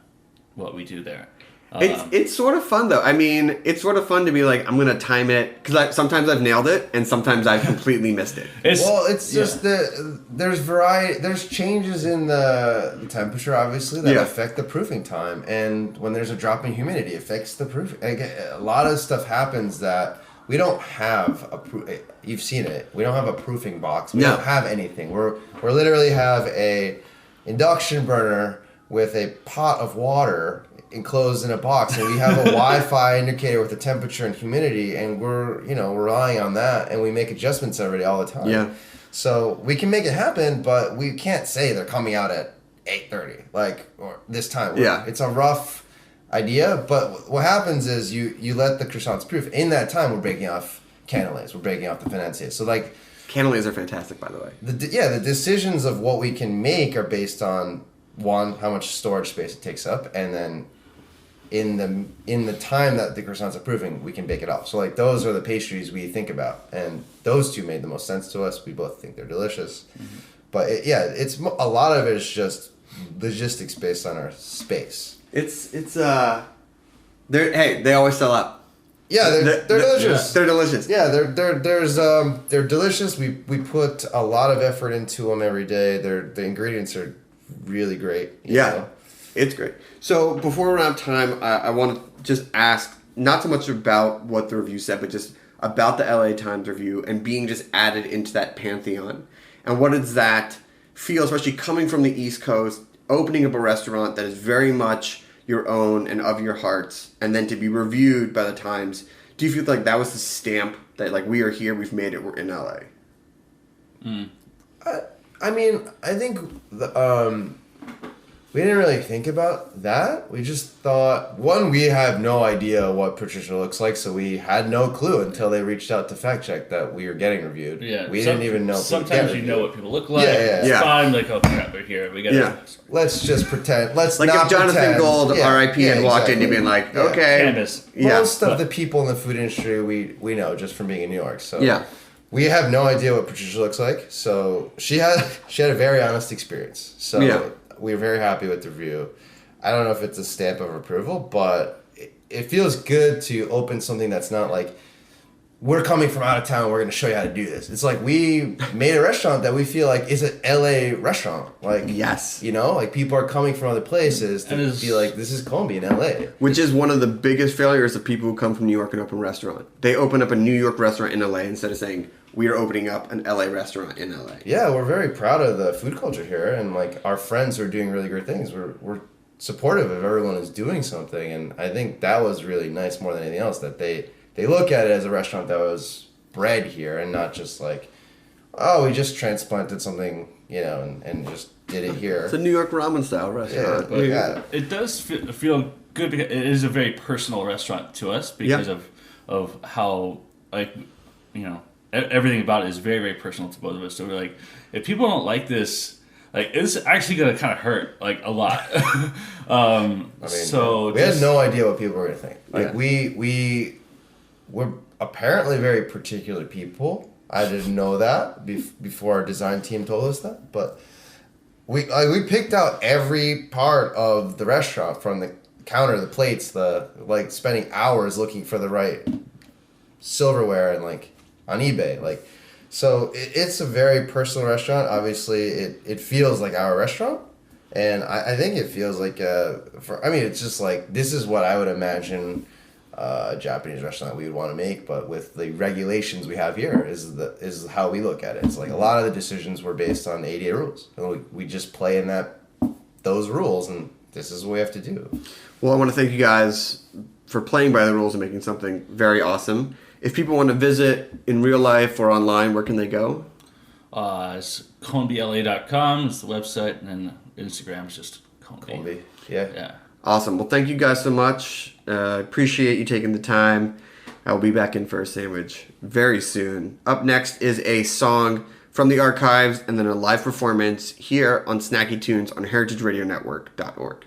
[SPEAKER 16] what we do there.
[SPEAKER 12] It's sort of fun though. I mean, it's sort of fun to be like, I'm gonna time it because sometimes I've nailed it and sometimes I've completely missed it.
[SPEAKER 17] It's just there's variety. There's changes in the temperature, obviously, that affect the proofing time, and when there's a drop in humidity, it affects the proof. A lot of stuff happens that we don't have you've seen it. We don't have a proofing box. We don't have anything. We're literally have a induction burner with a pot of water enclosed in a box, and we have a Wi-Fi indicator with the temperature and humidity, and we're relying on that, and we make adjustments every day all the time.
[SPEAKER 12] Yeah.
[SPEAKER 17] So we can make it happen, but we can't say they're coming out at 8:30 or this time.
[SPEAKER 12] Yeah.
[SPEAKER 17] It's a rough idea, but what happens is you let the croissants proof. In that time, we're breaking off canelés, we're breaking off the financiers. So like
[SPEAKER 12] canelés are fantastic, by the way.
[SPEAKER 17] The decisions of what we can make are based on one, how much storage space it takes up, and then in the time that the croissants are proofing, we can bake it off. So like those are the pastries we think about, and those two made the most sense to us. We both think they're delicious, but it's a lot of it is just logistics based on our space.
[SPEAKER 12] They always sell out.
[SPEAKER 17] Yeah, they're delicious.
[SPEAKER 12] They're delicious.
[SPEAKER 17] Yeah, they're delicious. We put a lot of effort into them every day. The ingredients are really great. You know?
[SPEAKER 12] It's great. So before we run out of time, I want to just ask not so much about what the review said, but just about the LA Times review and being just added into that pantheon. And what does that feel, especially coming from the East Coast, opening up a restaurant that is very much your own and of your hearts, and then to be reviewed by the Times. Do you feel like that was the stamp that like we are here, we've made it, we're in LA?
[SPEAKER 17] I mean, I think we didn't really think about that. We just thought, one, we have no idea what Patricia looks like, so we had no clue until they reached out to fact check that we were getting reviewed.
[SPEAKER 16] Yeah,
[SPEAKER 17] we didn't even know.
[SPEAKER 16] Sometimes you know what people look like.
[SPEAKER 17] Yeah.
[SPEAKER 16] It's fine. Like, oh crap, we're here. We got.
[SPEAKER 17] Let's just pretend. Let's
[SPEAKER 12] like
[SPEAKER 17] not
[SPEAKER 12] if Jonathan
[SPEAKER 17] pretend.
[SPEAKER 12] Gold, R.I.P. had walked in, you'd been like, okay.
[SPEAKER 16] Canvas.
[SPEAKER 17] Most of the people in the food industry we know just from being in New York. So we have no idea what Patricia looks like. So she had a very honest experience. So we're very happy with the review. I don't know if it's a stamp of approval, but it feels good to open something that's not like, we're coming from out of town, we're going to show you how to do this. It's like we made a restaurant that we feel like is an LA restaurant. Like,
[SPEAKER 12] yes.
[SPEAKER 17] Like people are coming from other places to feel like this is Columbia in LA.
[SPEAKER 12] Which is one of the biggest failures of people who come from New York and open a restaurant. They open up a New York restaurant in LA instead of saying, we are opening up an LA restaurant in LA.
[SPEAKER 17] Yeah, we're very proud of the food culture here, and like our friends are doing really great things. We're supportive of everyone who's doing something, and I think that was really nice more than anything else, that they look at it as a restaurant that was bred here and not just like, oh, we just transplanted something, and just did it here.
[SPEAKER 12] It's a New York ramen style restaurant.
[SPEAKER 16] Yeah, but it does feel good because it is a very personal restaurant to us because of how everything about it is very, very personal to both of us. So we're like, if people don't like this, like it's actually gonna kind of hurt like a lot.
[SPEAKER 17] We had no idea what people were gonna think. Like we're apparently very particular people. I didn't know that before our design team told us that, but we picked out every part of the restaurant, from the counter, the plates, spending hours looking for the right silverware and on eBay, so it's a very personal restaurant. Obviously, it feels like our restaurant, and I think it feels like it's just like, this is what I would imagine a Japanese restaurant we would want to make, but with the regulations we have here is how we look at it. It's like a lot of the decisions were based on ADA rules, and we just play in those rules, and this is what we have to do.
[SPEAKER 12] Well, I want to thank you guys for playing by the rules and making something very awesome. If people want to visit in real life or online, where can they go?
[SPEAKER 16] It's ColumbiaLA.com is the website, and then Instagram is just Columbi.
[SPEAKER 17] Yeah.
[SPEAKER 12] Awesome. Well, thank you guys so much. Appreciate you taking the time. I will be back in for a sandwich very soon. Up next is a song from the archives and then a live performance here on Snacky Tunes on heritageradionetwork.org.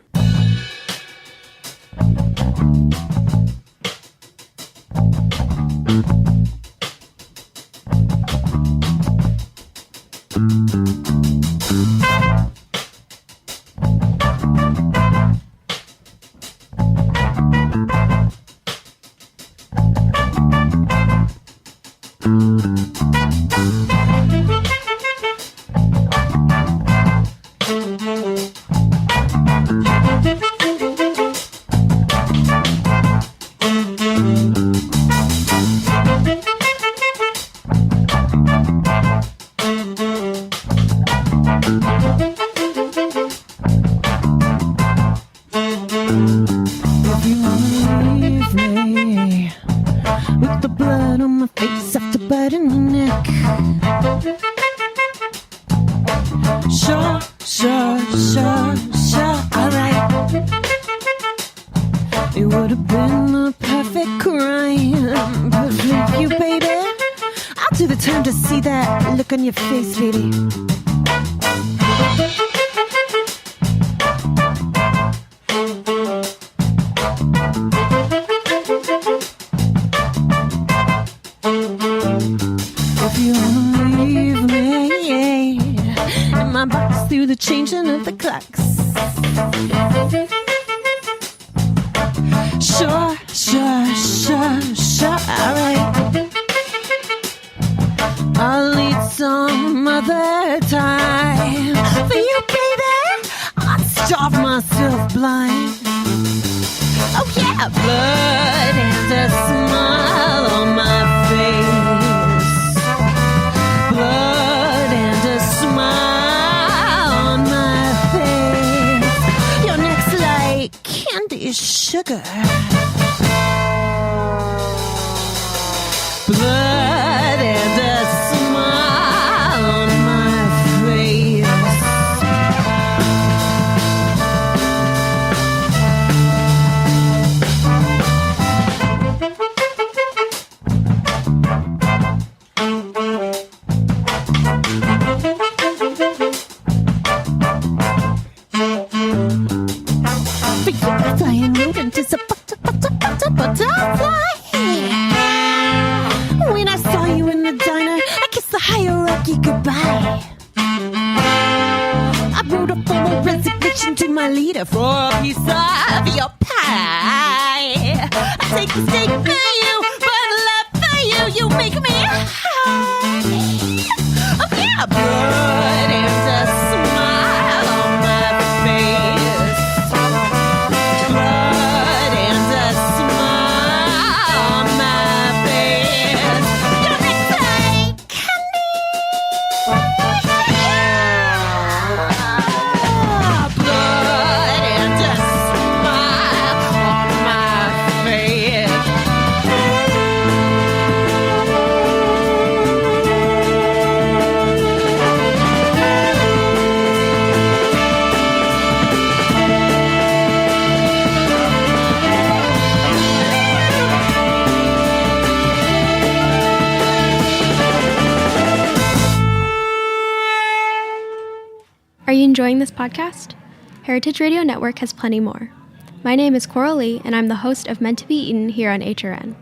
[SPEAKER 14] alright. It would have been the perfect crime, but for you, baby, I'll do the time to see that look on your face, baby. If you wanna leave me in my box through the changing of the clocks. Sure, alright. I'll need some other time. For you, baby, I'd starve myself blind. Oh yeah, blood and a smile on my face. Blood and a smile on my face. Your neck's like candy sugar. Blood and a smile on my face. For you, flying rodent is a butterfly. When I saw you in the diner, I kissed the hierarchy goodbye. I wrote a formal resignation to my leader for a piece of your pie. I take the steak for you, but love for you, you make me high. Oh yeah, blood and a smile on my face. Blood and a smile on my face. Your neck's like candy. Blood and a smile on my face.
[SPEAKER 6] Are you enjoying this podcast? Heritage Radio Network has plenty more. My name is Coral Lee, and I'm the host of Meant to Be Eaten here on HRN.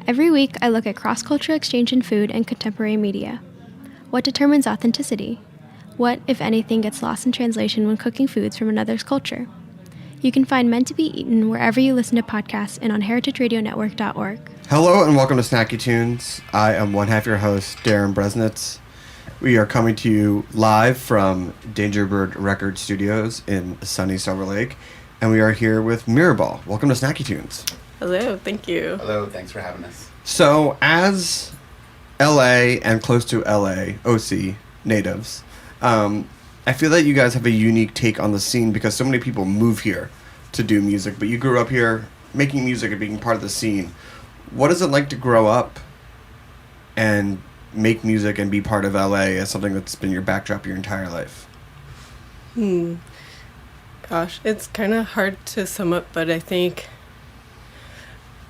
[SPEAKER 6] Every week, I look at cross-cultural exchange in food and contemporary media. What determines authenticity? What, if anything, gets lost in translation when cooking foods from another's culture? You can find Meant to Be Eaten wherever you listen to podcasts and on heritageradionetwork.org.
[SPEAKER 12] Hello and welcome to Snacky Tunes. I am one half your host, Darren Bresnitz. We are coming to you live from Dangerbird Record Studios in sunny Silver Lake, and we are here with Mirrorball. Welcome to Snacky Tunes.
[SPEAKER 19] Hello, thank you.
[SPEAKER 20] Hello, thanks for having us.
[SPEAKER 12] So, as LA and close to LA, OC natives, I feel that you guys have a unique take on the scene because so many people move here to do music, but you grew up here making music and being part of the scene. What is it like to grow up and make music and be part of LA as something that's been your backdrop your entire life?
[SPEAKER 19] Gosh, it's kind of hard to sum up, but I think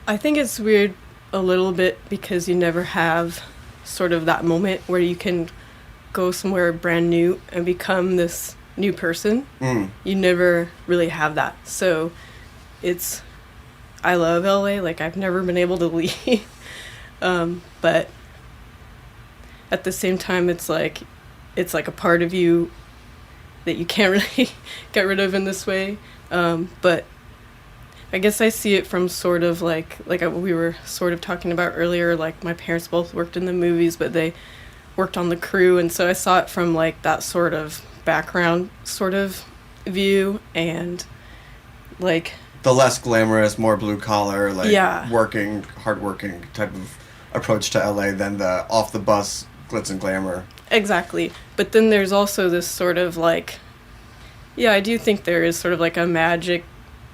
[SPEAKER 19] it's weird a little bit because you never have sort of that moment where you can go somewhere brand new and become this new person. You never really have that. So I love LA, like I've never been able to leave. But at the same time, it's like a part of you that you can't really get rid of in this way. But I guess I see it from sort of like we were sort of talking about earlier, like my parents both worked in the movies, but they worked on the crew. And so I saw it from like that sort of background sort of view and like
[SPEAKER 12] the less glamorous, more blue collar, like
[SPEAKER 19] yeah.
[SPEAKER 12] working, hardworking type of approach to LA than the off the bus glitz and glamour.
[SPEAKER 19] Exactly. But then there's also this sort of like, yeah, I do think there is sort of like a magic,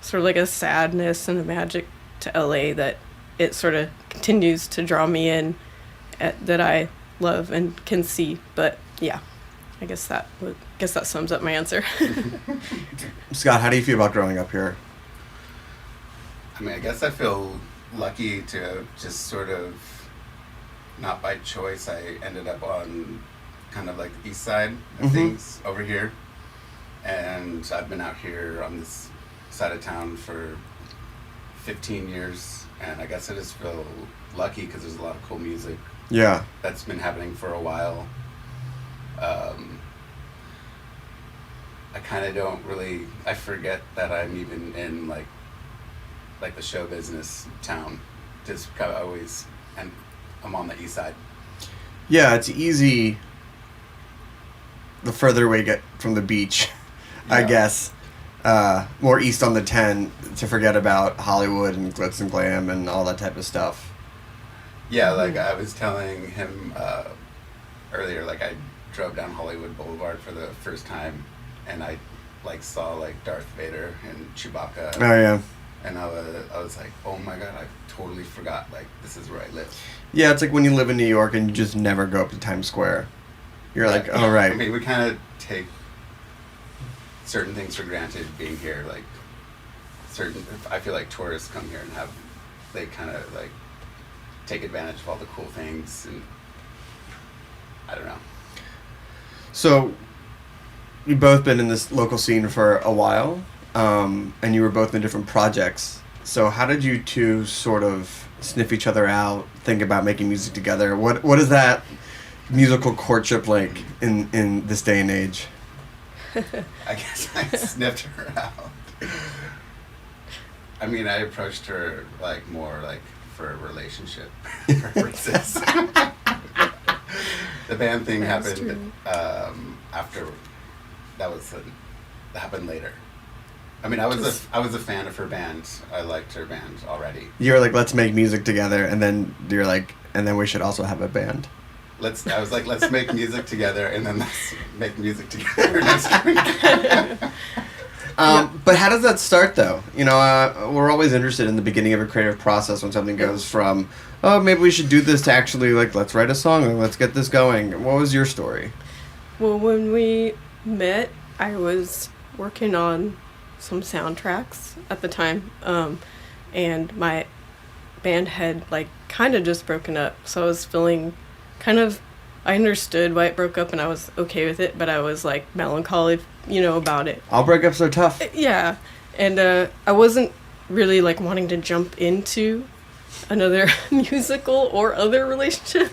[SPEAKER 19] sort of like a sadness and a magic to LA that it sort of continues to draw me in that I love and can see. But yeah. I guess that sums up my answer.
[SPEAKER 12] Scott, how do you feel about growing up here?
[SPEAKER 20] I mean, I guess I feel lucky to just sort of, not by choice, I ended up on kind of like the east side of things over here. And I've been out here on this side of town for 15 years. And I guess I just feel lucky because there's a lot of cool music.
[SPEAKER 12] Yeah.
[SPEAKER 20] That's been happening for a while. I kind of don't really, I forget that I'm even in like the show business town. Just kind of always, and I'm on the east side.
[SPEAKER 12] Yeah, it's easy the further we get from the beach, I guess. More east on the 10 to forget about Hollywood and glitz and glam and all that type of stuff.
[SPEAKER 20] Yeah, like I was telling him earlier, like I drove down Hollywood Boulevard for the first time, and I like saw like Darth Vader and Chewbacca.
[SPEAKER 12] Oh yeah.
[SPEAKER 20] And I was like, oh my god, I totally forgot, like this is where I live.
[SPEAKER 12] Yeah, it's like when you live in New York and you just never go up to Times Square. You're like, oh right.
[SPEAKER 20] I mean, we kind of take certain things for granted being here, like I feel like tourists come here and they kind of like take advantage of all the cool things, and I don't know.
[SPEAKER 12] So, you've both been in this local scene for a while, and you were both in different projects. So how did you two sort of sniff each other out, think about making music together? What is that musical courtship like in this day and age?
[SPEAKER 20] I guess I sniffed her out. I mean, I approached her like more like for a relationship purposes. The band thing happened after. That happened later. I mean, I was a fan of her band. I liked her band already.
[SPEAKER 12] You were like, let's make music together, and then you're like, and then we should also have a band.
[SPEAKER 20] I was like, let's make music together, and then let's make music together next week.
[SPEAKER 12] But how does that start, though? You know, we're always interested in the beginning of a creative process when something goes from, oh, maybe we should do this, to actually, like, let's write a song, and let's get this going. What was your story?
[SPEAKER 19] Well, when we met, I was working on some soundtracks at the time, and my band had, like, kind of just broken up, so I was feeling I understood why it broke up and I was okay with it, but I was like melancholy, about it.
[SPEAKER 12] All breakups are tough.
[SPEAKER 19] Yeah. And I wasn't really like wanting to jump into another musical or other relationship,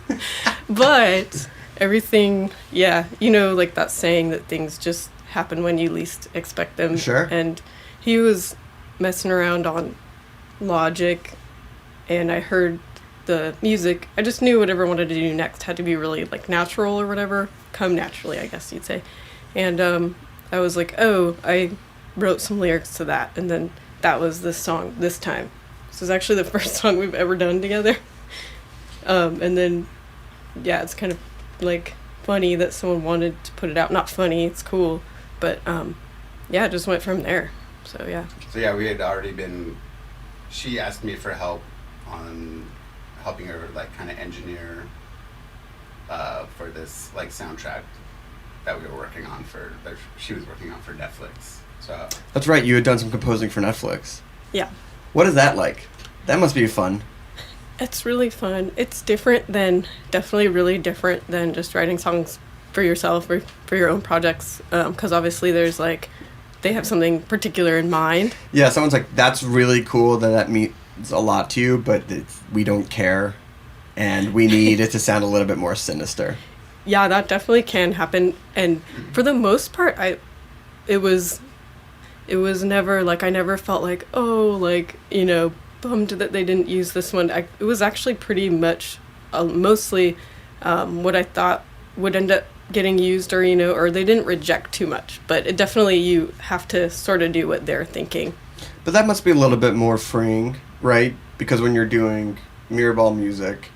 [SPEAKER 19] but everything, like that saying that things just happen when you least expect them.
[SPEAKER 12] Sure.
[SPEAKER 19] And he was messing around on Logic, and I heard the music. I just knew whatever I wanted to do next had to be really like natural or whatever, come naturally, I guess you'd say. And I was like, oh, I wrote some lyrics to that, and then that was the song this time. This is actually the first song we've ever done together. And then it's kind of like funny that someone wanted to put it out. Not funny, it's cool, but it just went from there. So
[SPEAKER 20] we had already been, she asked me for help on helping her like kind of engineer for this like soundtrack that we were working on she was working on for Netflix. So
[SPEAKER 12] that's right, you had done some composing for Netflix.
[SPEAKER 19] Yeah.
[SPEAKER 12] What is that like? That must be fun.
[SPEAKER 19] It's really fun. It's definitely really different than just writing songs for yourself or for your own projects, because obviously there's like they have something particular in mind.
[SPEAKER 12] Yeah, someone's like, that's really cool that means a lot to you, but we don't care, and we need it to sound a little bit more sinister.
[SPEAKER 19] Yeah, that definitely can happen, and for the most part, it was never like, I never felt like, oh, like, bummed that they didn't use this one. It was actually pretty much mostly what I thought would end up getting used, or or they didn't reject too much, but it definitely, you have to sort of do what they're thinking.
[SPEAKER 12] But that must be a little bit more freeing, right? Because when you're doing Mirrorball music,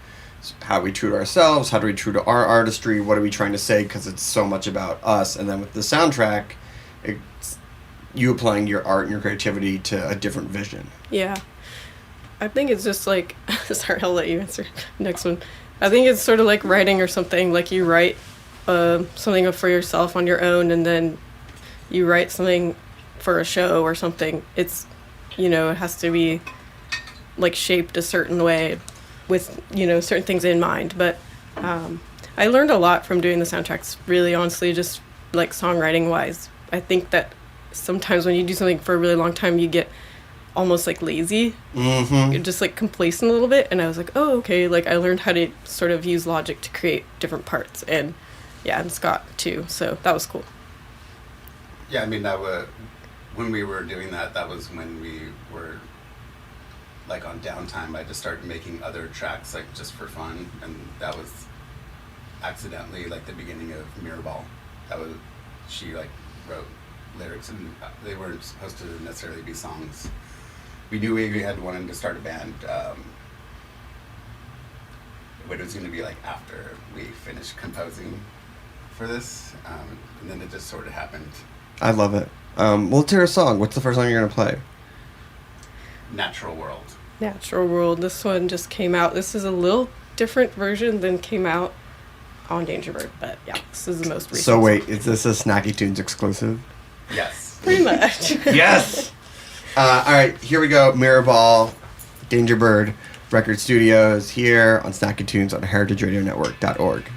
[SPEAKER 12] how do we true to ourselves? How do we true to our artistry? What are we trying to say? Because it's so much about us. And then with the soundtrack, it's you applying your art and your creativity to a different vision.
[SPEAKER 19] Yeah. I think it's just like, sorry, I'll let you answer next one. I think it's sort of like writing or something. Like you write something for yourself on your own, and then you write something for a show or something, it's, you know, it has to be like shaped a certain way with, you know, certain things in mind. But I learned a lot from doing the soundtracks, really, honestly, just like songwriting wise. I think that sometimes when you do something for a really long time, you get almost like lazy. You're just like complacent a little bit. And I was like, oh, okay. Like I learned how to sort of use logic to create different parts, and and Scott too. So that was cool.
[SPEAKER 20] Yeah, I mean, that was when we were doing that. That was when we were like on downtime. I just started making other tracks like just for fun, and that was accidentally like the beginning of Mirrorball. That was, she like wrote lyrics, and they weren't supposed to necessarily be songs. We knew we had wanted to start a band, but it was going to be like after we finished composing for this, and then it just sort of happened.
[SPEAKER 12] I love it. Well, let's hear a song. What's the first song you're going to play?
[SPEAKER 20] Natural World.
[SPEAKER 19] Natural World. This one just came out. This is a little different version than came out on Dangerbird, but yeah, this is the most recent.
[SPEAKER 12] So wait, is this a Snacky Tunes exclusive?
[SPEAKER 20] Yes.
[SPEAKER 19] Pretty much.
[SPEAKER 12] Yes! All right, here we go. Mirrorball, Dangerbird Record Studios here on Snacky Tunes on heritageradionetwork.org.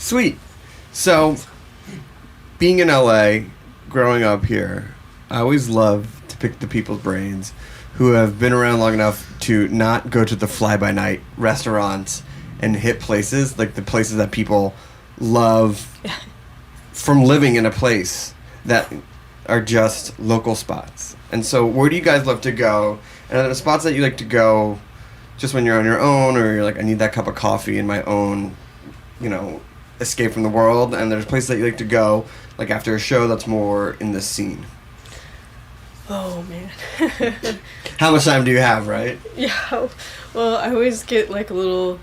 [SPEAKER 12] Sweet. So, being in LA, growing up here, I always love to pick the people's brains who have been around long enough to not go to the fly-by-night restaurants and hit places, like the places that people love from living in a place that are just local spots. And so where do you guys love to go? And are there spots that you like to go just when you're on your own, or you're like, I need that cup of coffee in my own, you know, escape from the world? And there's places that you like to go, like after a show that's more in the scene.
[SPEAKER 19] Oh, man.
[SPEAKER 12] How much time do you have, right?
[SPEAKER 19] Yeah. Well, I always get like a little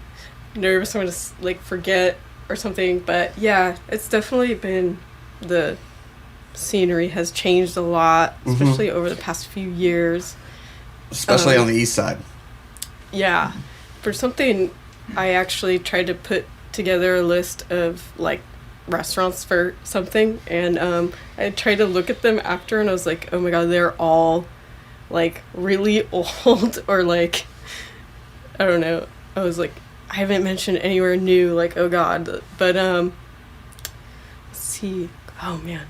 [SPEAKER 19] nervous I'm going to like forget or something. But yeah, it's definitely been, the scenery has changed a lot, especially over the past few years.
[SPEAKER 12] Especially on the east side.
[SPEAKER 19] Yeah. For something, I actually tried to put together a list of like restaurants for something, and I tried to look at them after, and I was like, oh my god, they're all like really old, or like, I don't know. I was like, I haven't mentioned anywhere new, like, oh god. But let's see. Oh man.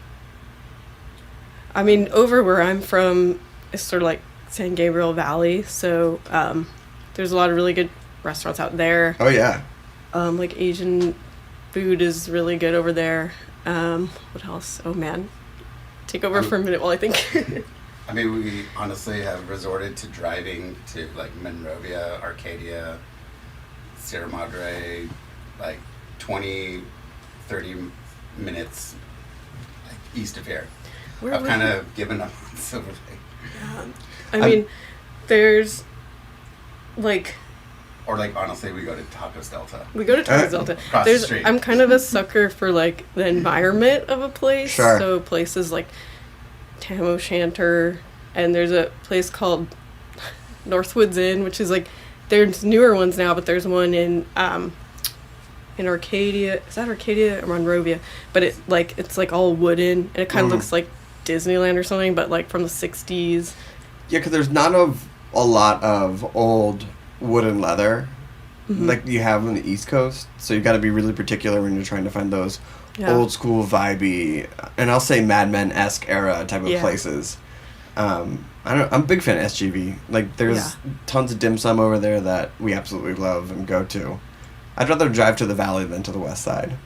[SPEAKER 19] I mean, over where I'm from is sort of like San Gabriel Valley, so there's a lot of really good restaurants out there.
[SPEAKER 12] Oh yeah.
[SPEAKER 19] Like Asian food is really good over there. What else? Oh man. Take over for a minute while I think.
[SPEAKER 20] I mean, we honestly have resorted to driving to like Monrovia, Arcadia, Sierra Madre, like 20, 30 minutes like east of here. I've kind of given up on Silver Lake.
[SPEAKER 19] Yeah. I mean, there's like...
[SPEAKER 20] Or like, honestly, we go to Tacos Delta.
[SPEAKER 19] We go to Tacos Delta.
[SPEAKER 20] Across the street.
[SPEAKER 19] I'm kind of a sucker for like the environment of a place.
[SPEAKER 12] Sure.
[SPEAKER 19] So places like Tam O'Shanter, and there's a place called Northwoods Inn, which is like, there's newer ones now, but there's one in Arcadia. Is that Arcadia or Monrovia? But it's like all wooden, and it kind of looks like Disneyland or something, but like from the 60s.
[SPEAKER 12] Yeah, because there's not a lot of old wood and leather like you have on the East Coast, so you got to be really particular when you're trying to find those old school vibey, and I'll say Mad Men-esque era type of places. I'm a big fan of SGV. Like, there's tons of dim sum over there that we absolutely love and go to. I'd rather drive to the valley than to the west side.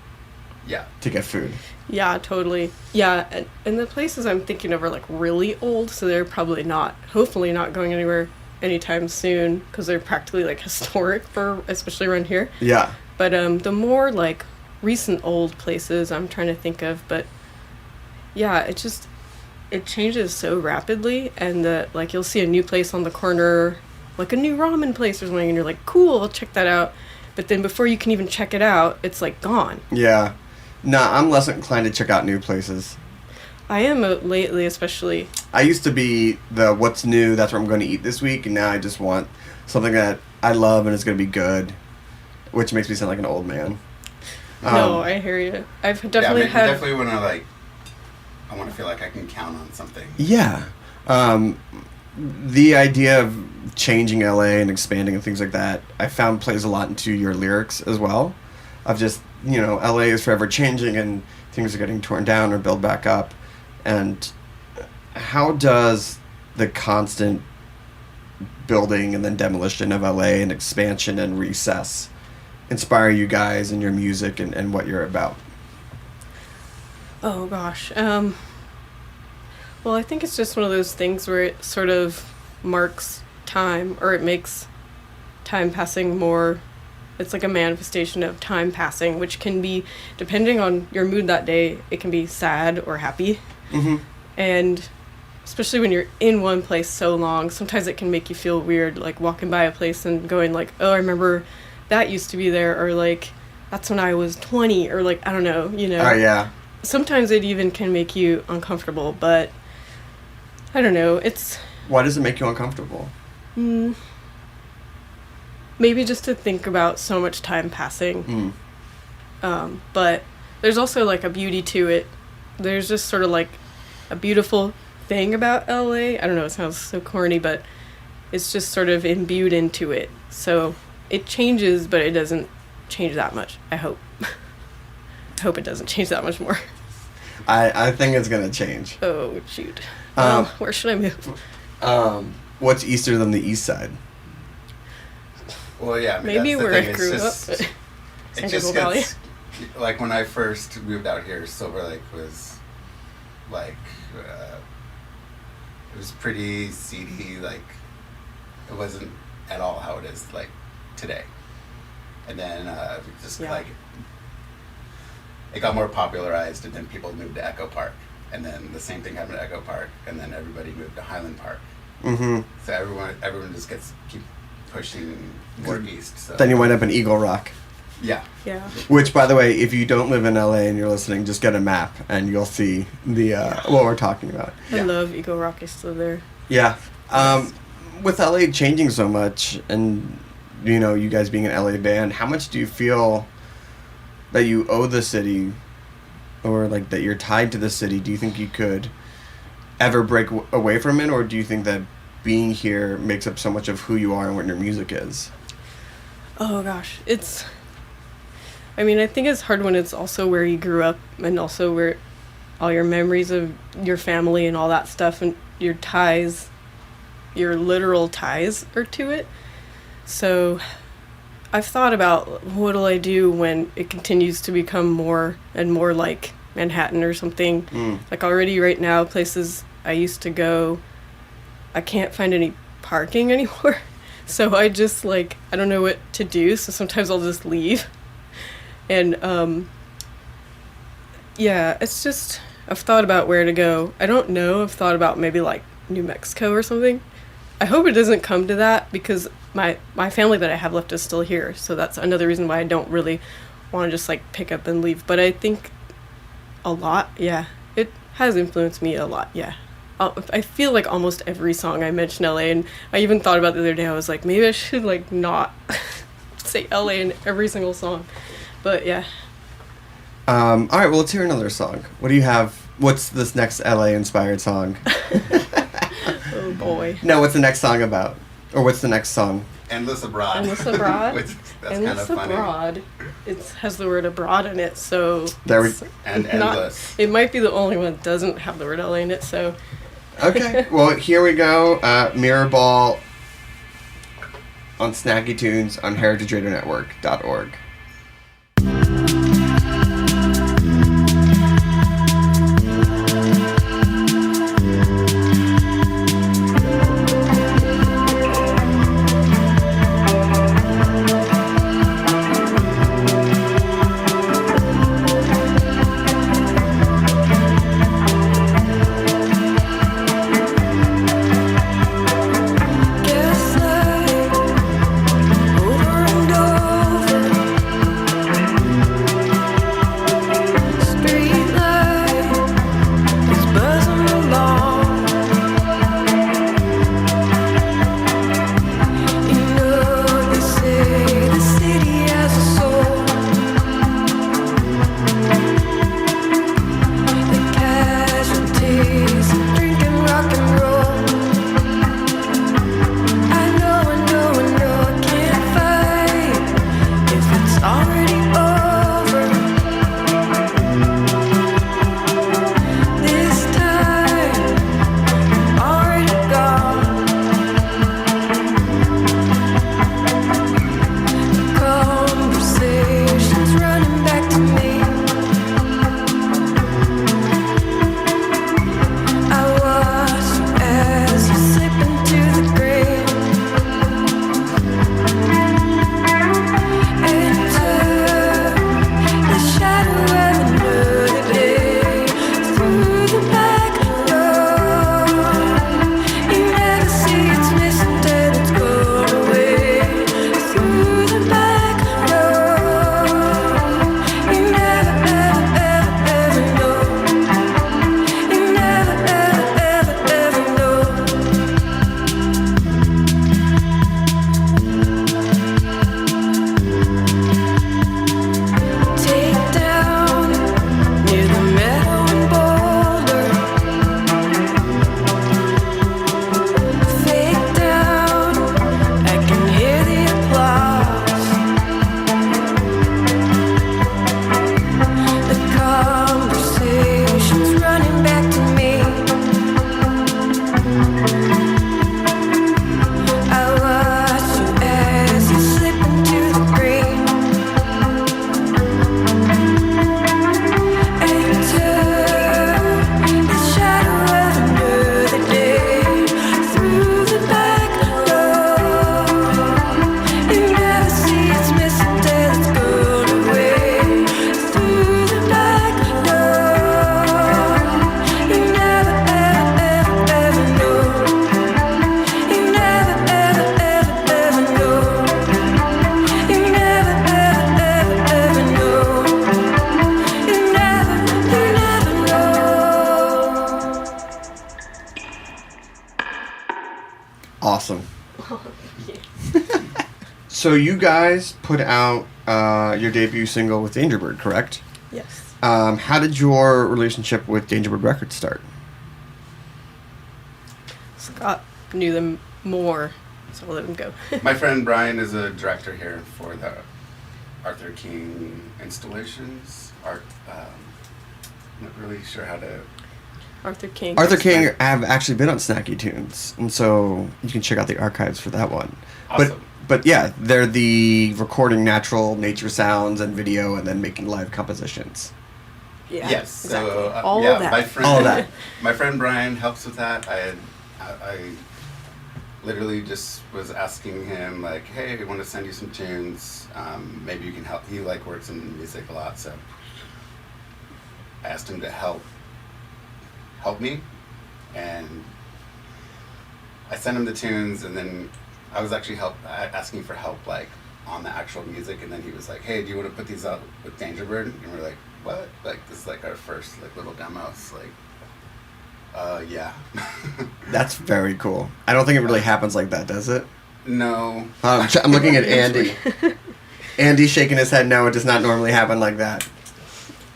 [SPEAKER 20] Yeah.
[SPEAKER 12] To get food.
[SPEAKER 19] Yeah, totally. Yeah, and the places I'm thinking of are like really old, so they're probably hopefully not going anywhere anytime soon, because they're practically like historic for, especially around here.
[SPEAKER 12] Yeah.
[SPEAKER 19] But the more like recent old places I'm trying to think of, but yeah, it changes so rapidly, and like you'll see a new place on the corner, like a new ramen place or something, and you're like, cool, I'll check that out. But then before you can even check it out, it's like gone.
[SPEAKER 12] Yeah. Nah, I'm less inclined to check out new places.
[SPEAKER 19] I am lately, especially.
[SPEAKER 12] I used to be the what's new, that's what I'm going to eat this week, and now I just want something that I love and is going to be good, which makes me sound like an old man.
[SPEAKER 19] No, I hear you. I've definitely
[SPEAKER 20] I definitely want to like, I want to feel like I can count on something.
[SPEAKER 12] Yeah. The idea of changing LA and expanding and things like that, I found plays a lot into your lyrics as well. Of just, LA is forever changing and things are getting torn down or built back up. And how does the constant building and then demolition of LA and expansion and recess inspire you guys and your music and what you're about?
[SPEAKER 19] Oh gosh. Well, I think it's just one of those things where it sort of marks time, or it makes time passing more. It's like a manifestation of time passing, which can be, depending on your mood that day, it can be sad or happy. Mm-hmm. And especially when you're in one place so long, sometimes it can make you feel weird, like walking by a place and going like, oh, I remember that used to be there, or like, that's when I was 20, or like, I don't know,
[SPEAKER 12] Oh, yeah.
[SPEAKER 19] Sometimes it even can make you uncomfortable, but I don't know, it's...
[SPEAKER 12] Why does it make you uncomfortable?
[SPEAKER 19] Maybe just to think about so much time passing. But there's also like a beauty to it. There's just sort of like a beautiful thing about LA. I don't know, it sounds so corny, but it's just sort of imbued into it. So it changes, but it doesn't change that much, I hope. I hope it doesn't change that much more.
[SPEAKER 12] I think it's going to change.
[SPEAKER 19] Oh, shoot. Well, where should I move?
[SPEAKER 12] What's easter than the east side?
[SPEAKER 20] Well, yeah.
[SPEAKER 19] Maybe
[SPEAKER 20] that's the
[SPEAKER 19] where
[SPEAKER 20] thing.
[SPEAKER 19] I grew up.
[SPEAKER 20] It just gets... Like, when I first moved out here, Silver Lake was, like, it was pretty seedy. Like, it wasn't at all how it is, like, today. And then like, it got more popularized, and then people moved to Echo Park. And then the same thing happened to Echo Park, and then everybody moved to Highland Park. Mm-hmm. So everyone just keep pushing more east. So.
[SPEAKER 12] Then you wind up in Eagle Rock.
[SPEAKER 20] Yeah.
[SPEAKER 19] Yeah.
[SPEAKER 12] Which, by the way, if you don't live in LA and you're listening, just get a map and you'll see the what we're talking about.
[SPEAKER 19] I love Eagle Rock. I still there.
[SPEAKER 12] Yeah. With LA changing so much, and you know, you guys being an LA band, how much do you feel that you owe the city, or like that you're tied to the city? Do you think you could ever break away from it, or do you think that being here makes up so much of who you are and what your music is?
[SPEAKER 19] Oh gosh, I mean, I think it's hard when it's also where you grew up and also where all your memories of your family and all that stuff and your ties, your literal ties are to it. So I've thought about what'll I do when it continues to become more and more like Manhattan or something. Like already right now, places I used to go, I can't find any parking anymore. So I just I don't know what to do. So sometimes I'll just leave. And yeah, it's just, I've thought about where to go. I don't know. I've thought about maybe New Mexico or something. I hope it doesn't come to that because my family that I have left is still here. So that's another reason why I don't really want to just pick up and leave. But I think a lot, yeah, it has influenced me a lot, yeah. I feel like almost every song I mention LA, and I even thought about the other day, I was like, maybe I should not say LA in every single song. But yeah.
[SPEAKER 12] All right, well, let's hear another song. What do you have? What's this next LA-inspired song?
[SPEAKER 19] Oh, boy.
[SPEAKER 12] No, what's the next song about? Or what's the next song?
[SPEAKER 20] Endless Abroad.
[SPEAKER 19] Endless Abroad.
[SPEAKER 20] That's
[SPEAKER 19] Endless
[SPEAKER 20] kind of funny.
[SPEAKER 19] Abroad. It has the word abroad in it, so...
[SPEAKER 20] And endless.
[SPEAKER 19] It might be the only one that doesn't have the word LA in it, so...
[SPEAKER 12] Okay, well, here we go. Mirror Ball on Snacky Tunes on heritageradionetwork.org.
[SPEAKER 13] Over and over
[SPEAKER 12] awesome. So you guys put out your debut single with Dangerbird, correct?
[SPEAKER 19] Yes.
[SPEAKER 12] How did your relationship with Dangerbird Records start?
[SPEAKER 19] Scott knew them more, so I'll let him go.
[SPEAKER 20] My friend Brian is a director here for the Arthur King installations. I'm not really sure how to...
[SPEAKER 19] Arthur King.
[SPEAKER 12] Arthur King have actually been on Snacky Tunes, and so you can check out the archives for that one.
[SPEAKER 20] Awesome.
[SPEAKER 12] But yeah, they're the recording natural nature sounds and video and then making live compositions.
[SPEAKER 19] Yeah.
[SPEAKER 20] Yes.
[SPEAKER 19] Exactly.
[SPEAKER 20] So,
[SPEAKER 19] all
[SPEAKER 20] yeah,
[SPEAKER 19] of that.
[SPEAKER 12] All of that.
[SPEAKER 20] My friend Brian helps with that. I literally just was asking him, like, hey, I want to send you some tunes. Maybe you can help. He works in music a lot, so I asked him to help me, and I sent him the tunes, and then I was actually asking for help on the actual music, and then he was like, hey, do you want to put these out with Dangerbird? And we're like, what? This is our first little demo. It's yeah.
[SPEAKER 12] That's very cool. I don't think it really happens like that, does it?
[SPEAKER 20] No.
[SPEAKER 12] I'm looking at Andy. Andy shaking his head no, it does not normally happen like that.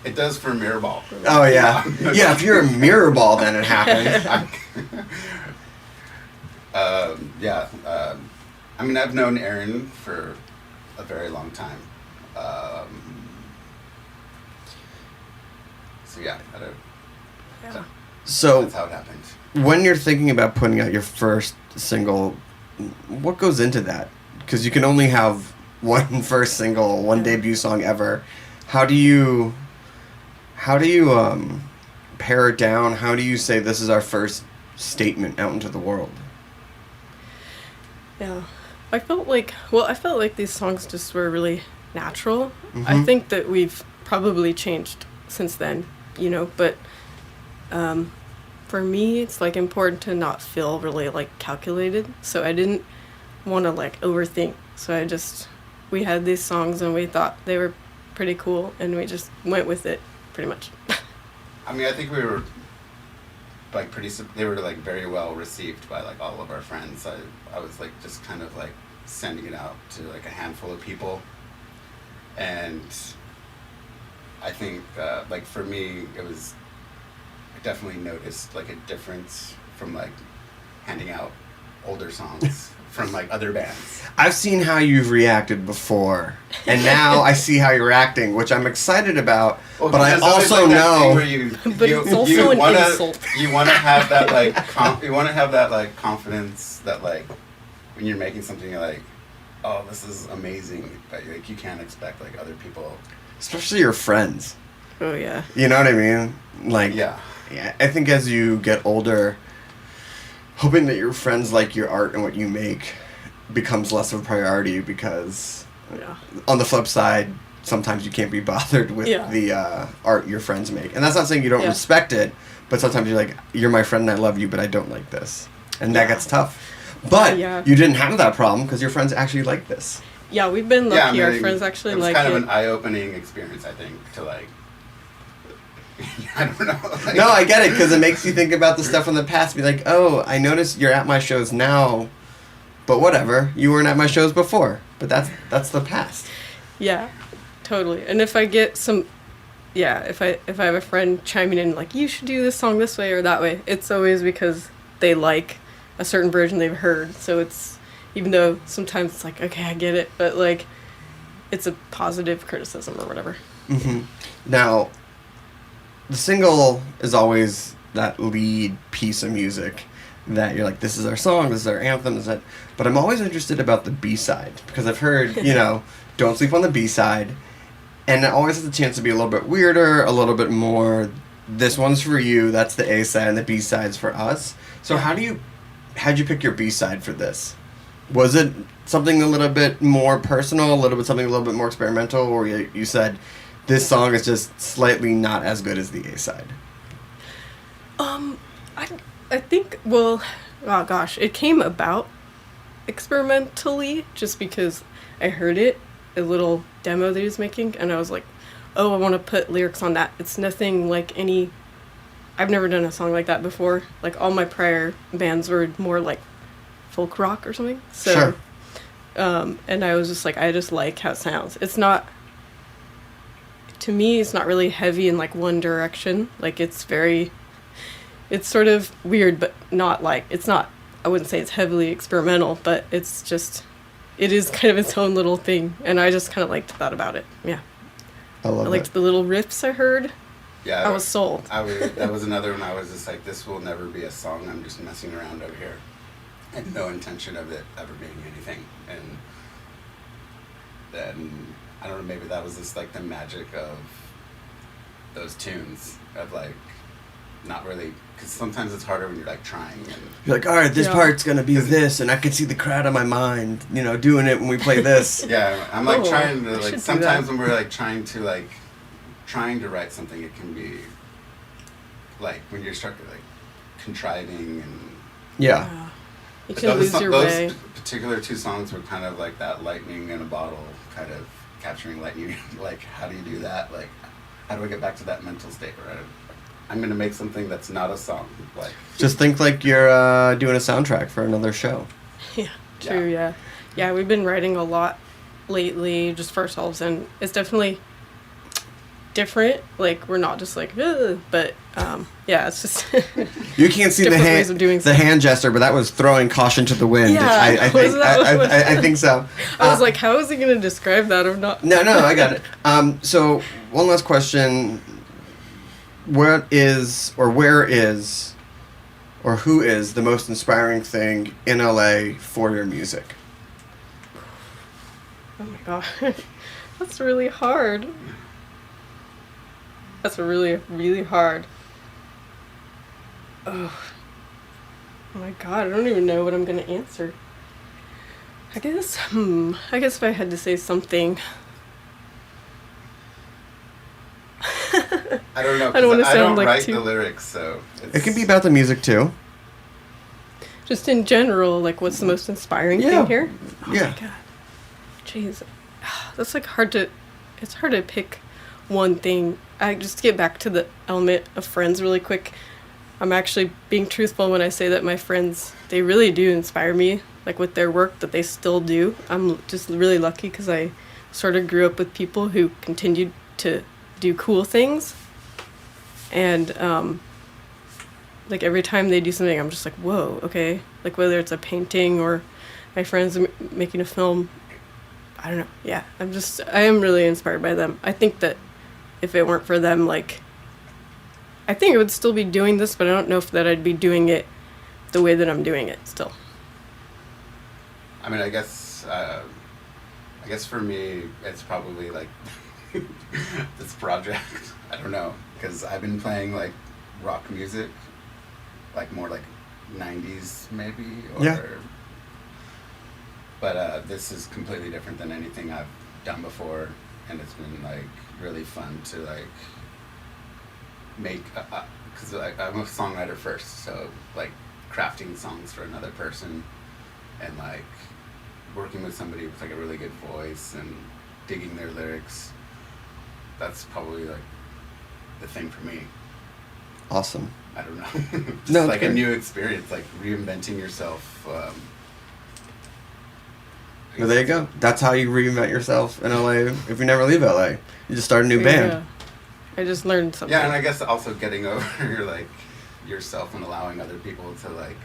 [SPEAKER 20] It does for Mirrorball.
[SPEAKER 12] Oh, yeah. Yeah, if you're a Mirrorball, then it happens.
[SPEAKER 20] Yeah. I mean, I've known Aaron for a very long time. So, yeah.
[SPEAKER 12] So,
[SPEAKER 20] that's how it happened.
[SPEAKER 12] When you're thinking about putting out your first single, what goes into that? Because you can only have one first single, one debut song ever. How do you pare it down? How do you say this is our first statement out into the world?
[SPEAKER 19] Yeah. I felt like these songs just were really natural.
[SPEAKER 12] Mm-hmm.
[SPEAKER 19] I think that we've probably changed since then, but for me, it's important to not feel really calculated. So I didn't want to overthink. So we had these songs and we thought they were pretty cool and we just went with it pretty much.
[SPEAKER 20] I mean, I think we were they were very well received by all of our friends. I was just kind of sending it out to a handful of people, and I think for me it was, I definitely noticed a difference from handing out older songs from other bands.
[SPEAKER 12] I've seen how you've reacted before, and now I see how you're acting, which I'm excited about.
[SPEAKER 20] Well,
[SPEAKER 12] but I also know.
[SPEAKER 19] It's also an insult.
[SPEAKER 20] You want to have that you want to have that confidence that when you're making something you're like, oh, this is amazing, but you can't expect other people,
[SPEAKER 12] especially your friends.
[SPEAKER 19] Oh yeah.
[SPEAKER 12] You know what I mean?
[SPEAKER 20] Yeah.
[SPEAKER 12] Yeah. I think as you get older, hoping that your friends like your art and what you make becomes less of a priority because on the flip side, sometimes you can't be bothered with the art your friends make. And that's not saying you don't respect it, but sometimes you're like, you're my friend and I love you, but I don't like this. And that gets tough. But you didn't have that problem because your friends actually like this.
[SPEAKER 19] Yeah, we've been lucky. Our friends actually like it.
[SPEAKER 20] It's kind of an eye-opening experience, I think, to I don't know.
[SPEAKER 12] No, I get it, because it makes you think about the stuff from the past. Be like, oh, I noticed you're at my shows now, but whatever. You weren't at my shows before. But that's the past.
[SPEAKER 19] Yeah, totally. And if I get some, if I have a friend chiming in you should do this song this way or that way, it's always because they like a certain version they've heard. So it's, even though sometimes it's okay, I get it, but it's a positive criticism or whatever.
[SPEAKER 12] Mm-hmm. Now, the single is always that lead piece of music that you're this is our song, this is our anthem, this is that. But I'm always interested about the B-side, because I've heard, don't sleep on the B-side, and it always has a chance to be a little bit weirder, a little bit more, this one's for you, that's the A-side, and the B-side's for us. So how'd you pick your B-side for this? Was it something a little bit more personal, something a little bit more experimental, or you said, this song is just slightly not as good as the A-side?
[SPEAKER 19] I think, well, oh gosh, it came about experimentally just because I heard a little demo that he was making, and I was like, oh, I want to put lyrics on that. It's nothing I've never done a song like that before. All my prior bands were more folk rock or something. So,
[SPEAKER 12] Sure.
[SPEAKER 19] And I was just like, I just like how it sounds. It's not, to me, it's not really heavy in like one direction. Like it's sort of weird, but not like, it's not, I wouldn't say it's heavily experimental, but it's just, it is kind of its own little thing. And I just kind of liked that about it. Yeah.
[SPEAKER 12] I love
[SPEAKER 19] I liked the little riffs I heard.
[SPEAKER 20] Yeah,
[SPEAKER 19] I was sold.
[SPEAKER 20] That was another one I was just like, this will never be a song. I'm just messing around over here. I had no intention of it ever being anything. And then, I don't know, maybe that was just like the magic of those tunes of like, not really, because sometimes it's harder when you're like trying. And
[SPEAKER 12] You're like, all right, this part's going to be this, and I can see the crowd in my mind, you know, doing it when we play this.
[SPEAKER 20] Yeah, I'm like trying to, like, sometimes when we're like trying to write something, it can be like when you're like contriving and
[SPEAKER 12] yeah.
[SPEAKER 19] You can lose your way.
[SPEAKER 20] Those particular two songs were kind of like that lightning in a bottle, kind of capturing lightning. Like, how do you do that? Like, how do I get back to that mental state? Right? I'm going to make something that's not a song. Like,
[SPEAKER 12] just think like you're doing a soundtrack for another show.
[SPEAKER 19] Yeah, true, yeah. We've been writing a lot lately just for ourselves, and it's definitely different. Like, we're not just like, ugh, but yeah, it's just
[SPEAKER 12] you can't see the hand gesture, but that was throwing caution to the wind.
[SPEAKER 19] Yeah,
[SPEAKER 12] I think so.
[SPEAKER 19] I was like, how is he going to describe that or not?
[SPEAKER 12] No, I got it. So one last question. Where is or who is the most inspiring thing in LA for your music?
[SPEAKER 19] Oh my god. That's really hard. That's really, really hard. Oh my god, I don't even know what I'm gonna answer. I guess if I had to say something.
[SPEAKER 20] I don't know.
[SPEAKER 19] I don't want to sound like
[SPEAKER 20] write
[SPEAKER 19] too...
[SPEAKER 20] the lyrics, so
[SPEAKER 12] it can be about the music too.
[SPEAKER 19] Just in general, like what's the most inspiring thing here? Oh
[SPEAKER 12] yeah.
[SPEAKER 19] My god. Jeez. That's like it's hard to pick one thing. I just get back to the element of friends really quick. I'm actually being truthful when I say that my friends, they really do inspire me, like with their work that they still do. I'm just really lucky because I sort of grew up with people who continued to do cool things, and like every time they do something, I'm just like, whoa, okay. Like whether it's a painting or my friends making a film, I don't know. Yeah, I am really inspired by them. I think that if it weren't for them, like, I think I would still be doing this, but I don't know if that I'd be doing it the way that I'm doing it still.
[SPEAKER 20] I mean, I guess for me, it's probably like this project. I don't know, because I've been playing like rock music, like more like 90s maybe, or
[SPEAKER 12] yeah.
[SPEAKER 20] But this is completely different than anything I've done before, and it's been like really fun to like make, because I'm a songwriter first, so like crafting songs for another person and like working with somebody with like a really good voice and digging their lyrics. That's probably like the thing for me.
[SPEAKER 12] Awesome.
[SPEAKER 20] I don't know. Just like a new experience, like reinventing yourself.
[SPEAKER 12] Well, there you go. That's how you reinvent yourself in LA. If you never leave LA, you just start a new band.
[SPEAKER 19] I just learned something.
[SPEAKER 20] Yeah, and I guess also getting over like yourself and allowing other people to like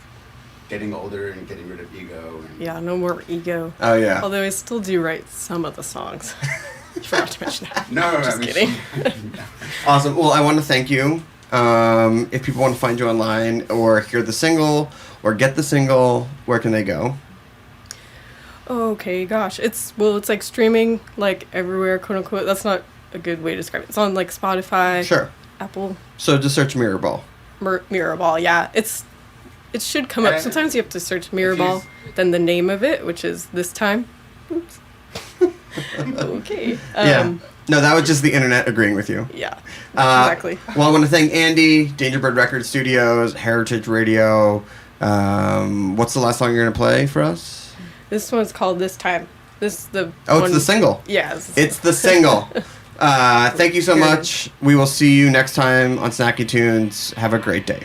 [SPEAKER 20] getting older and getting rid of ego. And
[SPEAKER 19] yeah, no more ego.
[SPEAKER 12] Oh yeah.
[SPEAKER 19] Although I still do write some of the songs. You forgot to mention that.
[SPEAKER 20] No,
[SPEAKER 19] just kidding.
[SPEAKER 12] Awesome. Well, I want to thank you. If people want to find you online or hear the single or get the single, where can they go?
[SPEAKER 19] Okay, gosh. It's like streaming like everywhere, quote unquote. That's not a good way to describe it. It's on like Spotify,
[SPEAKER 12] sure,
[SPEAKER 19] Apple.
[SPEAKER 12] So just search Mirrorball.
[SPEAKER 19] Mirrorball, yeah. It should come up. Sometimes you have to search Mirrorball, then the name of it, which is This Time. Oops. Okay.
[SPEAKER 12] Yeah. No, that was just the internet agreeing with you.
[SPEAKER 19] Yeah, exactly.
[SPEAKER 12] Well, I want to thank Andy, Dangerbird Record Studios, Heritage Radio. What's the last song you're going to play for us?
[SPEAKER 19] This one's called This Time. This is the
[SPEAKER 12] it's the single.
[SPEAKER 19] Yeah.
[SPEAKER 12] It's the single. Thank you so much. We will see you next time on Snacky Tunes. Have a great day.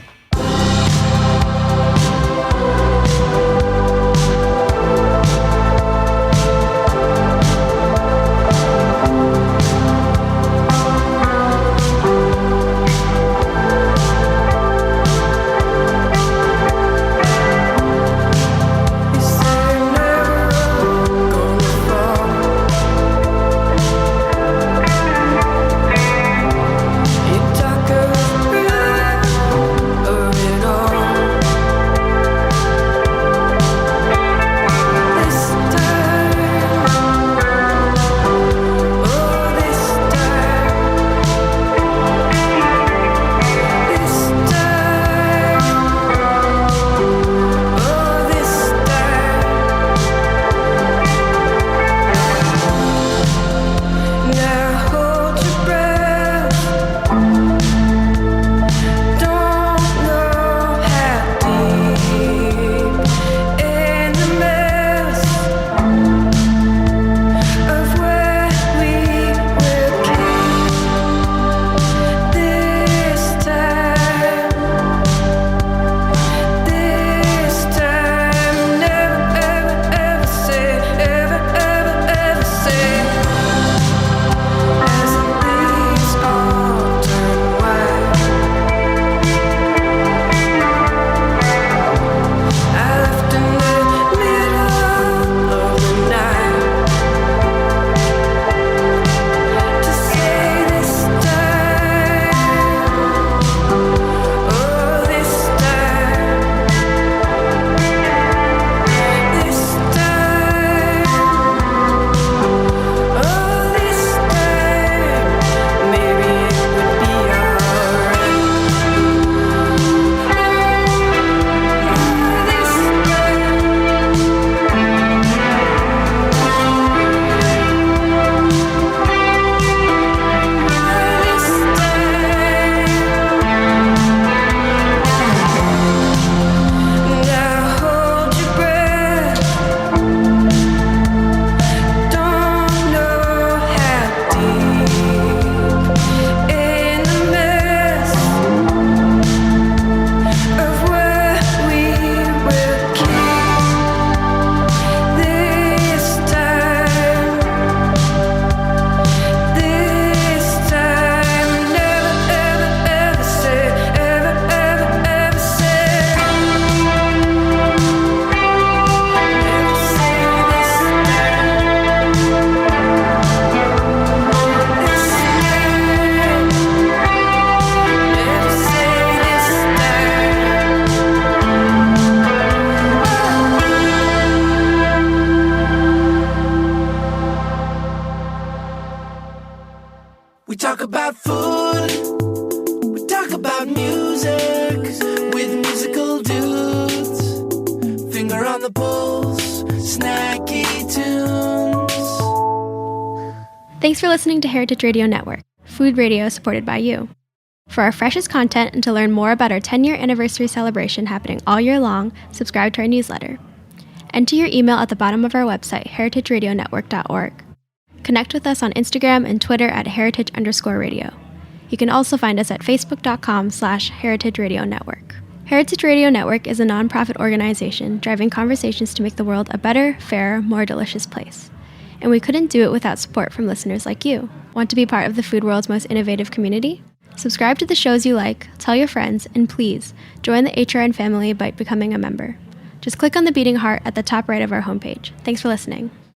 [SPEAKER 6] Thanks for listening to Heritage Radio Network, food radio supported by you. For our freshest content and to learn more about our 10-year anniversary celebration happening all year long, subscribe to our newsletter. Enter your email at the bottom of our website, heritageradionetwork.org. Connect with us on Instagram and Twitter at heritage_radio. You can also find us at facebook.com/Heritage Radio Network. Heritage Radio Network is a nonprofit organization driving conversations to make the world a better, fairer, more delicious place. And we couldn't do it without support from listeners like you. Want to be part of the food world's most innovative community? Subscribe to the shows you like, tell your friends, and please join the HRN family by becoming a member. Just click on the beating heart at the top right of our homepage. Thanks for listening.